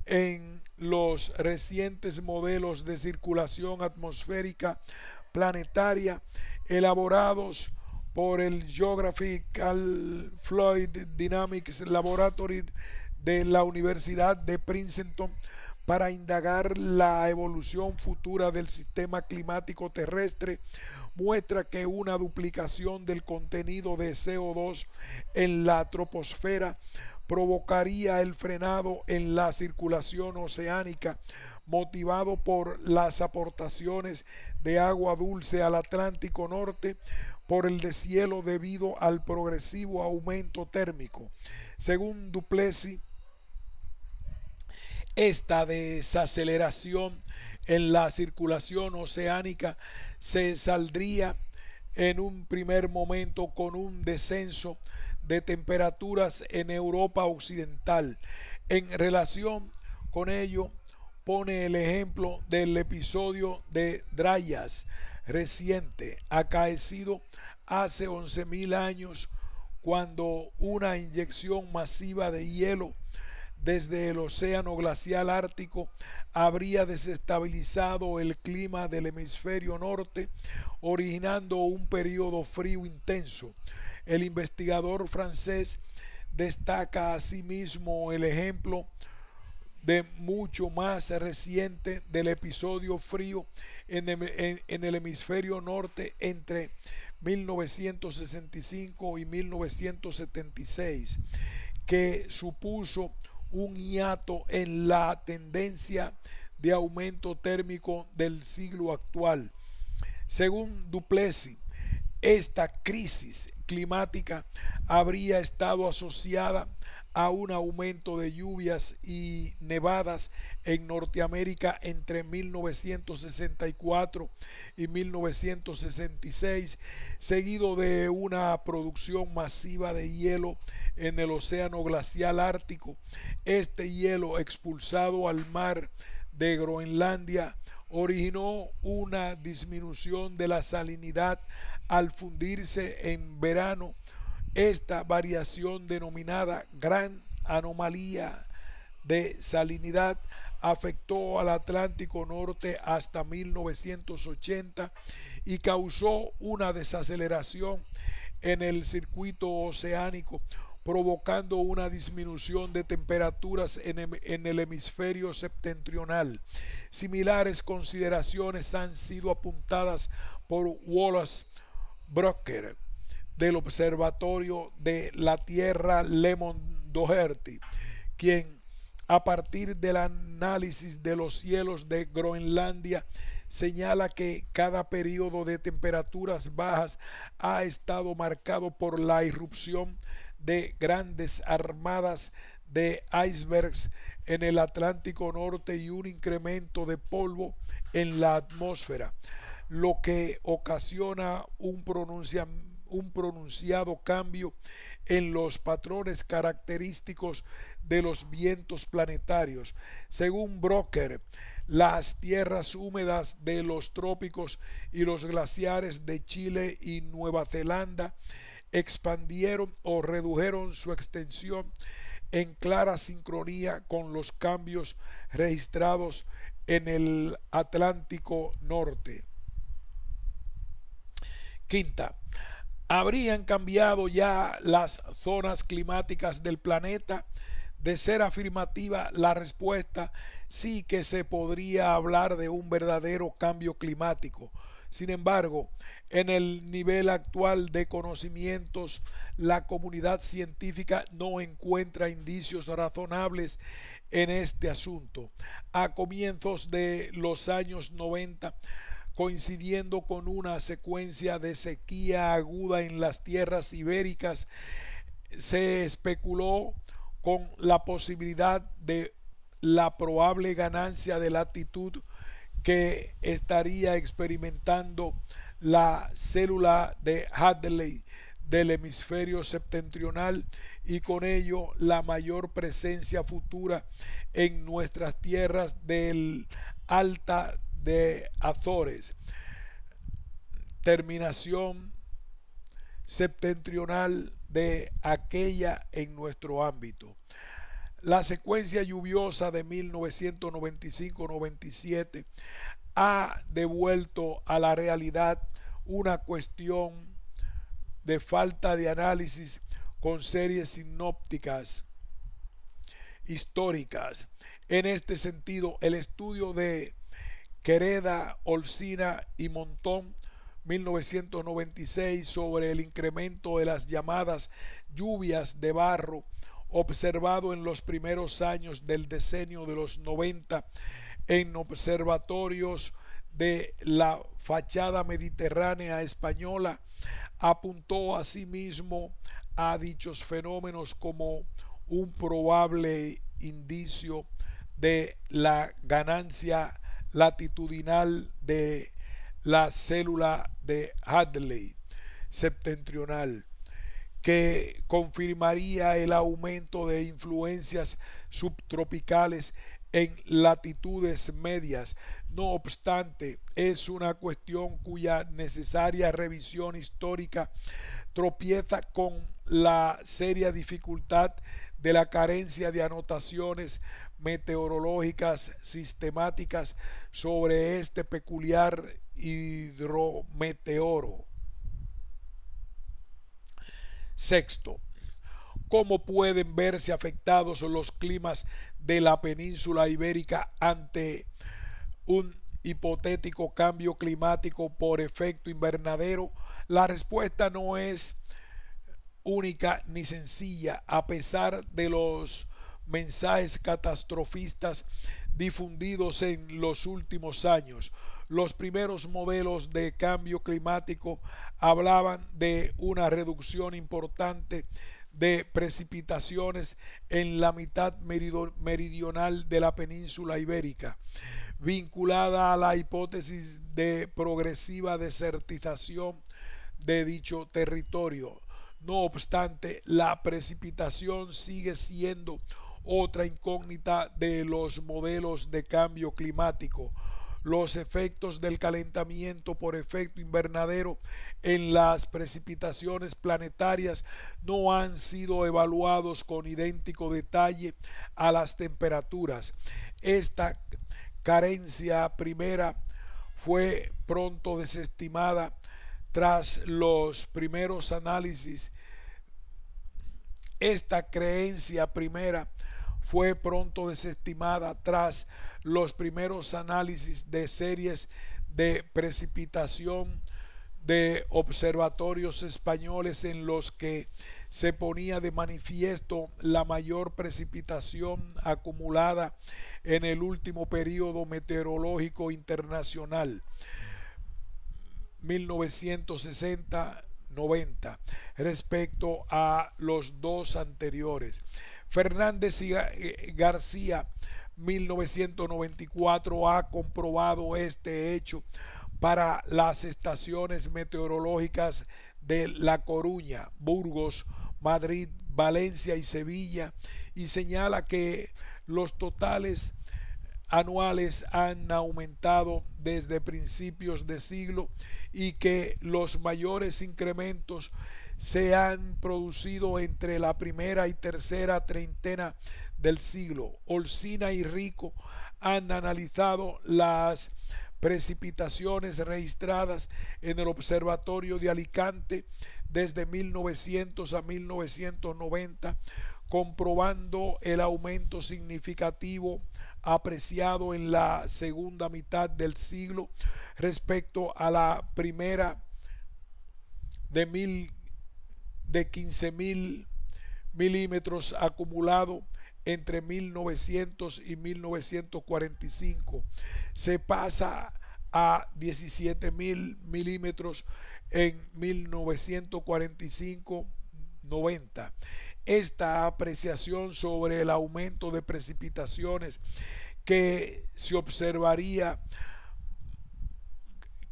en los recientes modelos de circulación atmosférica planetaria elaborados por el Geographical Fluid Dynamics Laboratory de la Universidad de Princeton para indagar la evolución futura del sistema climático terrestre, muestra que una duplicación del contenido de CO2 en la troposfera provocaría el frenado en la circulación oceánica, motivado por las aportaciones de agua dulce al Atlántico Norte por el deshielo debido al progresivo aumento térmico. Según Duplessis, esta desaceleración en la circulación oceánica se saldría en un primer momento con un descenso de temperaturas en Europa Occidental. En relación con ello, pone el ejemplo del episodio de Dryas reciente, acaecido hace 11.000 años, cuando una inyección masiva de hielo desde el océano glacial ártico habría desestabilizado el clima del hemisferio norte, originando un periodo frío intenso. El investigador francés destaca asimismo el ejemplo de mucho más reciente del episodio frío en el hemisferio norte entre 1965 y 1976, que supuso un hiato en la tendencia de aumento térmico del siglo actual. Según Duplessis, esta crisis climática habría estado asociada a un aumento de lluvias y nevadas en Norteamérica entre 1964 y 1966, seguido de una producción masiva de hielo en el océano glacial ártico. Este hielo expulsado al mar de Groenlandia originó una disminución de la salinidad al fundirse en verano. Esta variación, denominada gran anomalía de salinidad, afectó al Atlántico Norte hasta 1980 y causó una desaceleración en el circuito oceánico, provocando una disminución de temperaturas en el hemisferio septentrional. Similares consideraciones han sido apuntadas por Wallace Broecker del Observatorio de la Tierra Lemon Doherty, quien, a partir del análisis de los cielos de Groenlandia, señala que cada periodo de temperaturas bajas ha estado marcado por la irrupción de grandes armadas de icebergs en el Atlántico Norte y un incremento de polvo en la atmósfera, lo que ocasiona un pronunciado cambio en los patrones característicos de los vientos planetarios. Según Broecker, las tierras húmedas de los trópicos y los glaciares de Chile y Nueva Zelanda expandieron o redujeron su extensión en clara sincronía con los cambios registrados en el Atlántico Norte. Quinta, ¿habrían cambiado ya las zonas climáticas del planeta? De ser afirmativa, la respuesta sí que se podría hablar de un verdadero cambio climático. Sin embargo, en el nivel actual de conocimientos, la comunidad científica no encuentra indicios razonables en este asunto. A comienzos de los años 90, coincidiendo con una secuencia de sequía aguda en las tierras ibéricas, se especuló con la posibilidad de la probable ganancia de latitud que estaría experimentando la célula de Hadley del hemisferio septentrional y con ello la mayor presencia futura en nuestras tierras del Alta de Azores, terminación septentrional de aquella en nuestro ámbito. La secuencia lluviosa de 1995-97 ha devuelto a la realidad una cuestión de falta de análisis con series sinópticas históricas. En este sentido, el estudio de Quereda, Olcina y Montón 1996 sobre el incremento de las llamadas lluvias de barro observado en los primeros años del decenio de los 90 en observatorios de la fachada mediterránea española, apuntó asimismo a dichos fenómenos como un probable indicio de la ganancia latitudinal de la célula de Hadley septentrional, que confirmaría el aumento de influencias subtropicales en latitudes medias. No obstante, es una cuestión cuya necesaria revisión histórica tropieza con la seria dificultad de la carencia de anotaciones meteorológicas sistemáticas sobre este peculiar hidrometeoro. Sexto, ¿cómo pueden verse afectados los climas de la península ibérica ante un hipotético cambio climático por efecto invernadero? La respuesta no es única ni sencilla, a pesar de los mensajes catastrofistas difundidos en los últimos años. Los primeros modelos de cambio climático hablaban de una reducción importante de precipitaciones en la mitad meridional de la península ibérica, vinculada a la hipótesis de progresiva desertización de dicho territorio. No obstante, la precipitación sigue siendo otra incógnita de los modelos de cambio climático. Los efectos del calentamiento por efecto invernadero en las precipitaciones planetarias no han sido evaluados con idéntico detalle a las temperaturas. Esta carencia primera fue pronto desestimada tras los primeros análisis. Esta creencia primera fue pronto desestimada tras los primeros análisis de series de precipitación de observatorios españoles en los que se ponía de manifiesto la mayor precipitación acumulada en el último periodo meteorológico internacional 1960-90 respecto a los dos anteriores. Fernández y García 1994 ha comprobado este hecho para las estaciones meteorológicas de La Coruña, Burgos, Madrid, Valencia y Sevilla, y señala que los totales anuales han aumentado desde principios de siglo y que los mayores incrementos se han producido entre la primera y tercera treintena del siglo. Olcina y Rico han analizado las precipitaciones registradas en el Observatorio de Alicante desde 1900 a 1990, comprobando el aumento significativo apreciado en la segunda mitad del siglo respecto a la primera de 15.000 milímetros acumulado entre 1900 y 1945. Se pasa a 17.000 milímetros en 1945-90. Esta apreciación sobre el aumento de precipitaciones que se observaría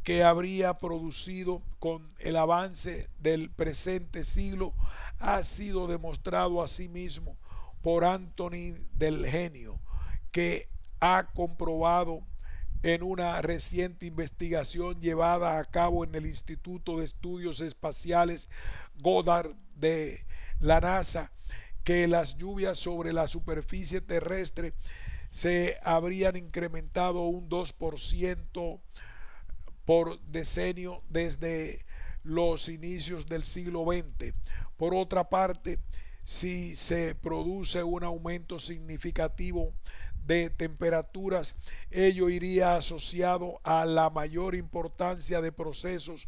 que habría producido con el avance del presente siglo ha sido demostrado asimismo por Anthony del Genio, que ha comprobado en una reciente investigación llevada a cabo en el Instituto de Estudios Espaciales Goddard de la NASA, que las lluvias sobre la superficie terrestre se habrían incrementado un 2% por decenio desde los inicios del siglo XX. Por otra parte, si se produce un aumento significativo de temperaturas, ello iría asociado a la mayor importancia de procesos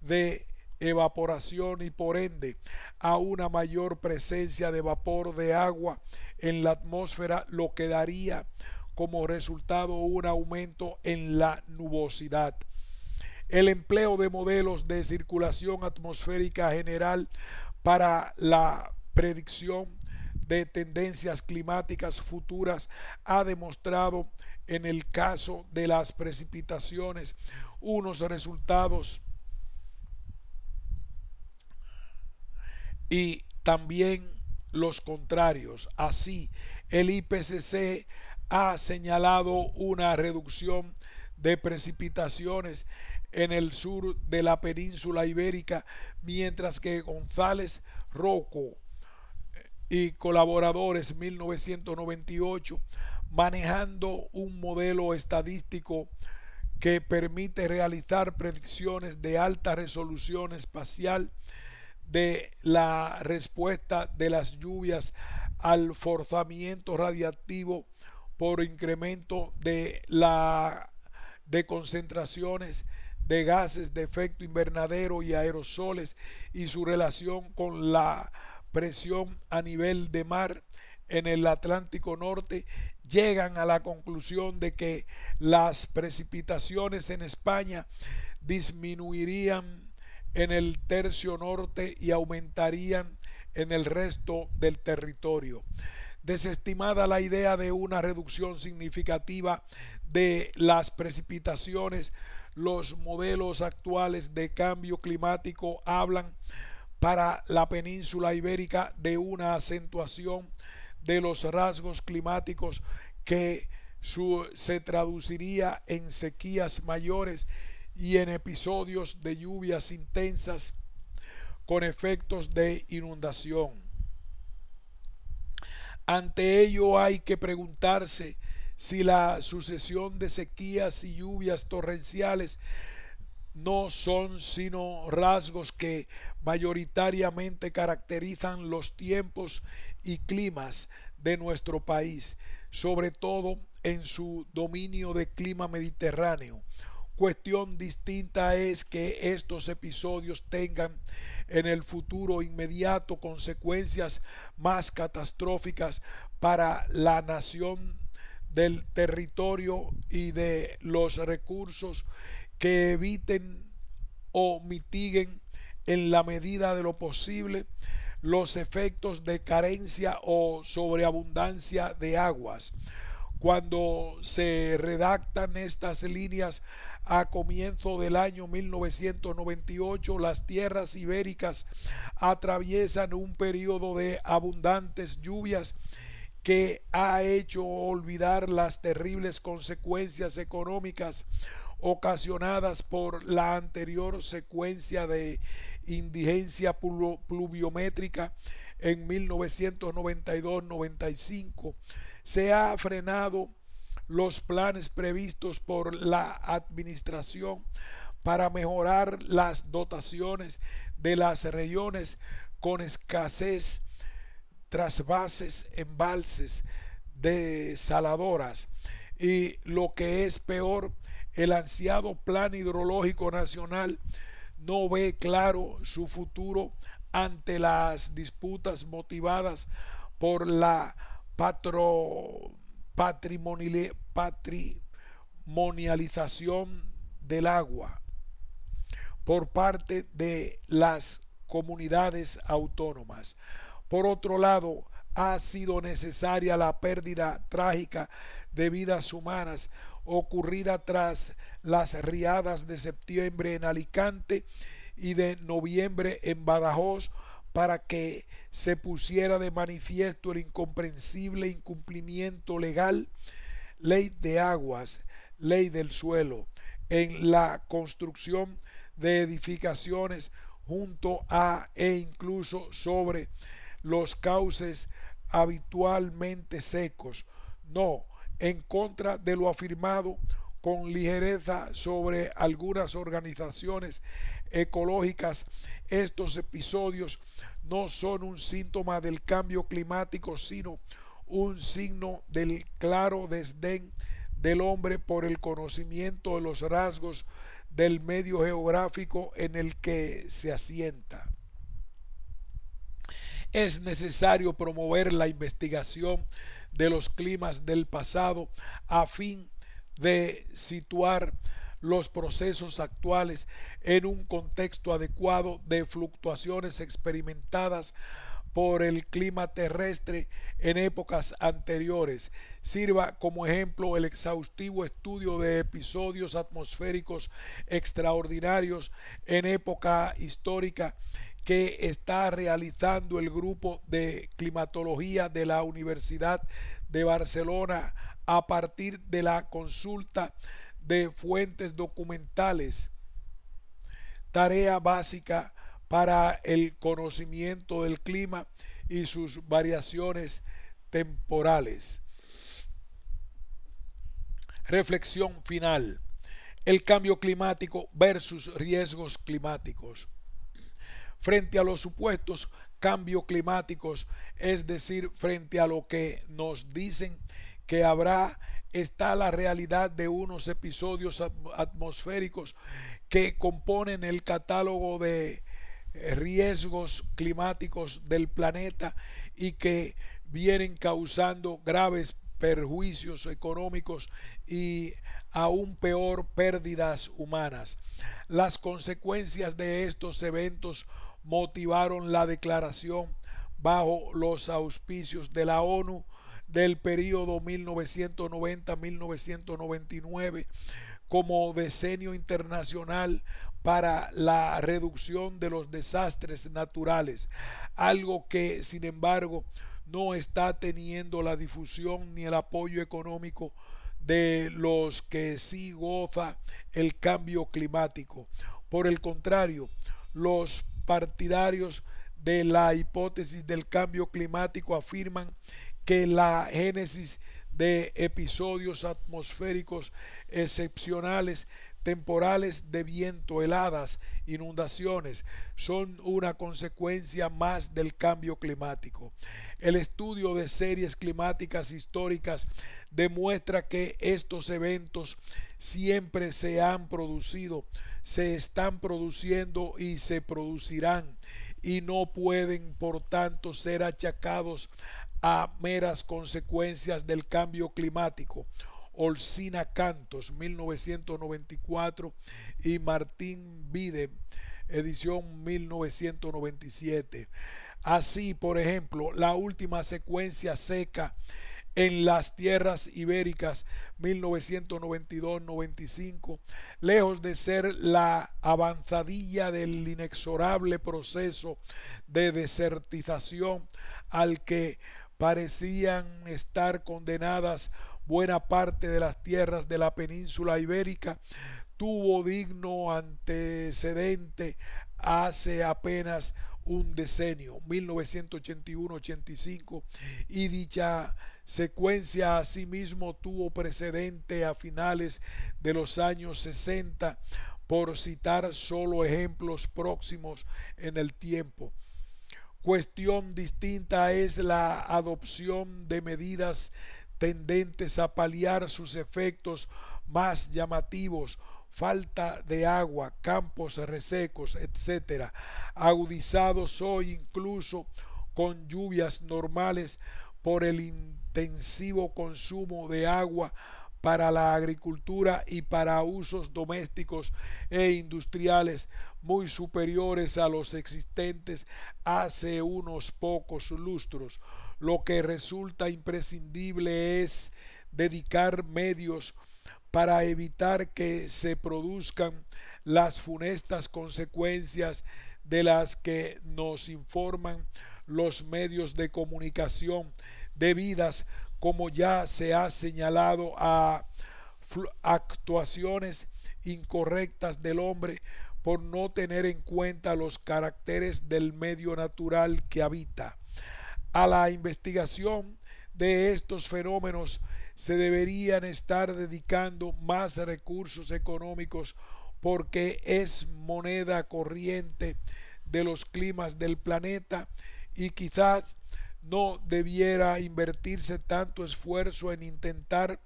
de evaporación y por ende a una mayor presencia de vapor de agua en la atmósfera, lo que daría como resultado un aumento en la nubosidad. El empleo de modelos de circulación atmosférica general para la predicción de tendencias climáticas futuras ha demostrado en el caso de las precipitaciones unos resultados y también los contrarios. Así, el IPCC ha señalado una reducción de precipitaciones en el sur de la península ibérica, mientras que González Rocco y colaboradores 1998, manejando un modelo estadístico que permite realizar predicciones de alta resolución espacial de la respuesta de las lluvias al forzamiento radiactivo por incremento de concentraciones de gases de efecto invernadero y aerosoles y su relación con la presión a nivel de mar en el Atlántico Norte, llegan a la conclusión de que las precipitaciones en España disminuirían en el tercio norte y aumentarían en el resto del territorio. Desestimada la idea de una reducción significativa de las precipitaciones, los modelos actuales de cambio climático hablan para la península ibérica de una acentuación de los rasgos climáticos que se traduciría en sequías mayores y en episodios de lluvias intensas con efectos de inundación. Ante ello hay que preguntarse si la sucesión de sequías y lluvias torrenciales no son sino rasgos que mayoritariamente caracterizan los tiempos y climas de nuestro país, sobre todo en su dominio de clima mediterráneo. Cuestión distinta es que estos episodios tengan en el futuro inmediato consecuencias más catastróficas para la nación del territorio y de los recursos que eviten o mitiguen en la medida de lo posible los efectos de carencia o sobreabundancia de aguas. Cuando se redactan estas líneas a comienzo del año 1998, las tierras ibéricas atraviesan un periodo de abundantes lluvias que ha hecho olvidar las terribles consecuencias económicas ocasionadas por la anterior secuencia de indigencia pluviométrica en 1992-95. Se ha frenado los planes previstos por la administración para mejorar las dotaciones de las regiones con escasez, trasvases, embalses, desaladoras y, lo que es peor, el ansiado Plan Hidrológico Nacional no ve claro su futuro ante las disputas motivadas por la patrimonialización del agua por parte de las comunidades autónomas. Por otro lado, ha sido necesaria la pérdida trágica de vidas humanas ocurrida tras las riadas de septiembre en Alicante y de noviembre en Badajoz para que se pusiera de manifiesto el incomprensible incumplimiento legal, ley de aguas, ley del suelo, en la construcción de edificaciones junto a e incluso sobre los cauces habitualmente secos. No, en contra de lo afirmado con ligereza sobre algunas organizaciones ecológicas, estos episodios no son un síntoma del cambio climático, sino un signo del claro desdén del hombre por el conocimiento de los rasgos del medio geográfico en el que se asienta. Es necesario promover la investigación de los climas del pasado a fin de situar los procesos actuales en un contexto adecuado de fluctuaciones experimentadas por el clima terrestre en épocas anteriores. Sirva como ejemplo el exhaustivo estudio de episodios atmosféricos extraordinarios en época histórica que está realizando el grupo de climatología de la Universidad de Barcelona a partir de la consulta de fuentes documentales, tarea básica para el conocimiento del clima y sus variaciones temporales. Reflexión final: el cambio climático versus riesgos climáticos. Frente a los supuestos cambios climáticos, es decir, frente a lo que nos dicen que habrá, está la realidad de unos episodios atmosféricos que componen el catálogo de riesgos climáticos del planeta y que vienen causando graves perjuicios económicos y aún peor pérdidas humanas. Las consecuencias de estos eventos motivaron la declaración bajo los auspicios de la ONU del periodo 1990-1999 como decenio internacional para la reducción de los desastres naturales, algo que sin embargo no está teniendo la difusión ni el apoyo económico de los que sí goza el cambio climático. Por el contrario, los partidarios de la hipótesis del cambio climático afirman que la génesis de episodios atmosféricos excepcionales, temporales de viento, heladas, inundaciones, son una consecuencia más del cambio climático. El estudio de series climáticas históricas demuestra que estos eventos siempre se han producido, se están produciendo y se producirán, y no pueden por tanto ser achacados a meras consecuencias del cambio climático. Olcina Cantos, 1994, y Martín Bide, edición 1997. Así, por ejemplo, la última secuencia seca en las tierras ibéricas 1992-95, lejos de ser la avanzadilla del inexorable proceso de desertización al que parecían estar condenadas buena parte de las tierras de la península ibérica, tuvo digno antecedente hace apenas un decenio, 1981-85, y dicha secuencia asimismo tuvo precedente a finales de los años 60, por citar solo ejemplos próximos en el tiempo. Cuestión distinta es la adopción de medidas tendentes a paliar sus efectos más llamativos: falta de agua, campos resecos, etc., agudizados hoy incluso con lluvias normales por el intensivo consumo de agua para la agricultura y para usos domésticos e industriales muy superiores a los existentes hace unos pocos lustros. Lo que resulta imprescindible es dedicar medios para evitar que se produzcan las funestas consecuencias de las que nos informan los medios de comunicación, debidas, como ya se ha señalado, a actuaciones incorrectas del hombre por no tener en cuenta los caracteres del medio natural que habita. A la investigación de estos fenómenos se deberían estar dedicando más recursos económicos, porque es moneda corriente de los climas del planeta, y quizás no debiera invertirse tanto esfuerzo en intentar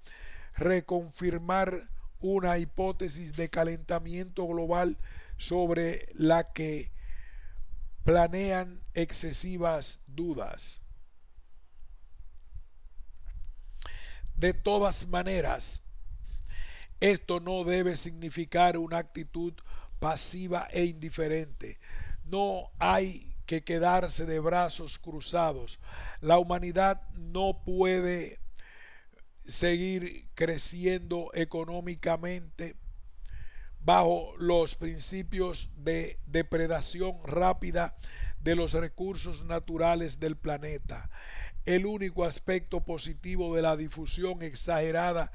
reconfirmar una hipótesis de calentamiento global sobre la que planean excesivas dudas. De todas maneras, esto no debe significar una actitud pasiva e indiferente. No hay que quedarse de brazos cruzados. La humanidad no puede seguir creciendo económicamente bajo los principios de depredación rápida de los recursos naturales del planeta. El único aspecto positivo de la difusión exagerada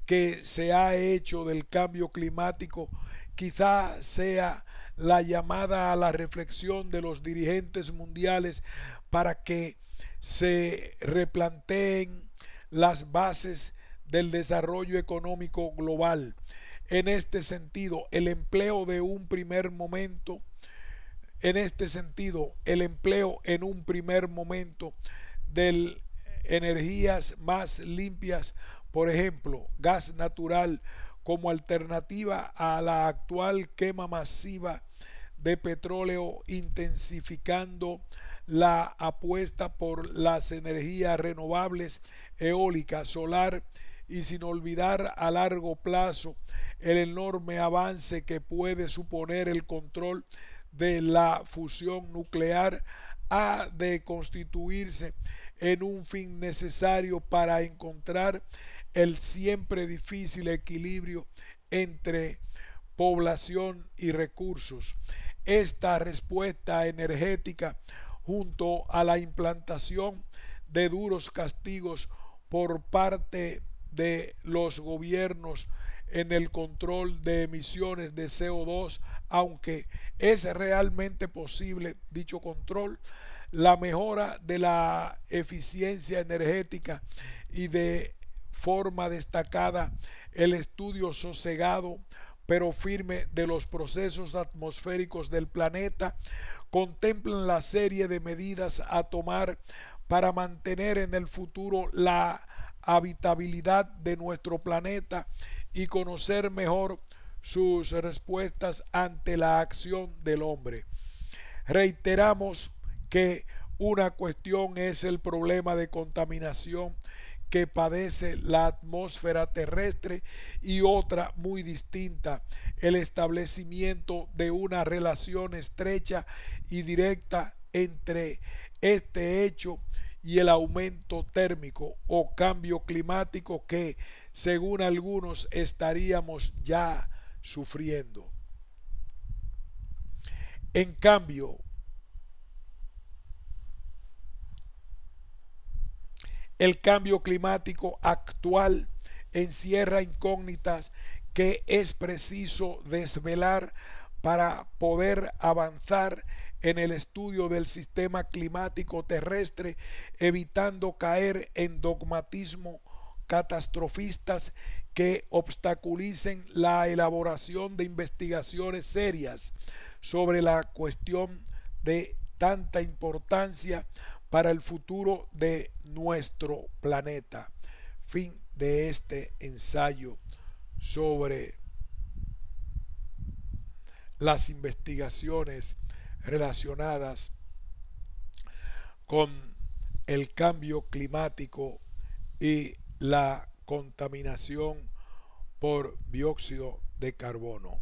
que se ha hecho del cambio climático quizá sea la llamada a la reflexión de los dirigentes mundiales para que se replanteen las bases del desarrollo económico global. En este sentido, el empleo en un primer momento de energías más limpias, por ejemplo, gas natural, como alternativa a la actual quema masiva de petróleo, intensificando la apuesta por las energías renovables, eólica, solar, y sin olvidar a largo plazo el enorme avance que puede suponer el control de la fusión nuclear ha de constituirse en un fin necesario para encontrar el siempre difícil equilibrio entre población y recursos. Esta respuesta energética, junto a la implantación de duros castigos por parte de los gobiernos en el control de emisiones de CO2, aunque es realmente posible dicho control, la mejora de la eficiencia energética y de forma destacada el estudio sosegado pero firme de los procesos atmosféricos del planeta, contemplan la serie de medidas a tomar para mantener en el futuro la habitabilidad de nuestro planeta y conocer mejor sus respuestas ante la acción del hombre. Reiteramos que una cuestión es el problema de contaminación que padece la atmósfera terrestre y otra muy distinta, el establecimiento de una relación estrecha y directa entre este hecho y el aumento térmico o cambio climático que, según algunos, estaríamos ya sufriendo. En cambio, el cambio climático actual encierra incógnitas que es preciso desvelar para poder avanzar en el estudio del sistema climático terrestre, evitando caer en dogmatismo catastrofistas que obstaculicen la elaboración de investigaciones serias sobre la cuestión de tanta importancia para el futuro de nuestro planeta. Fin de este ensayo sobre las investigaciones relacionadas con el cambio climático y la contaminación por dióxido de carbono.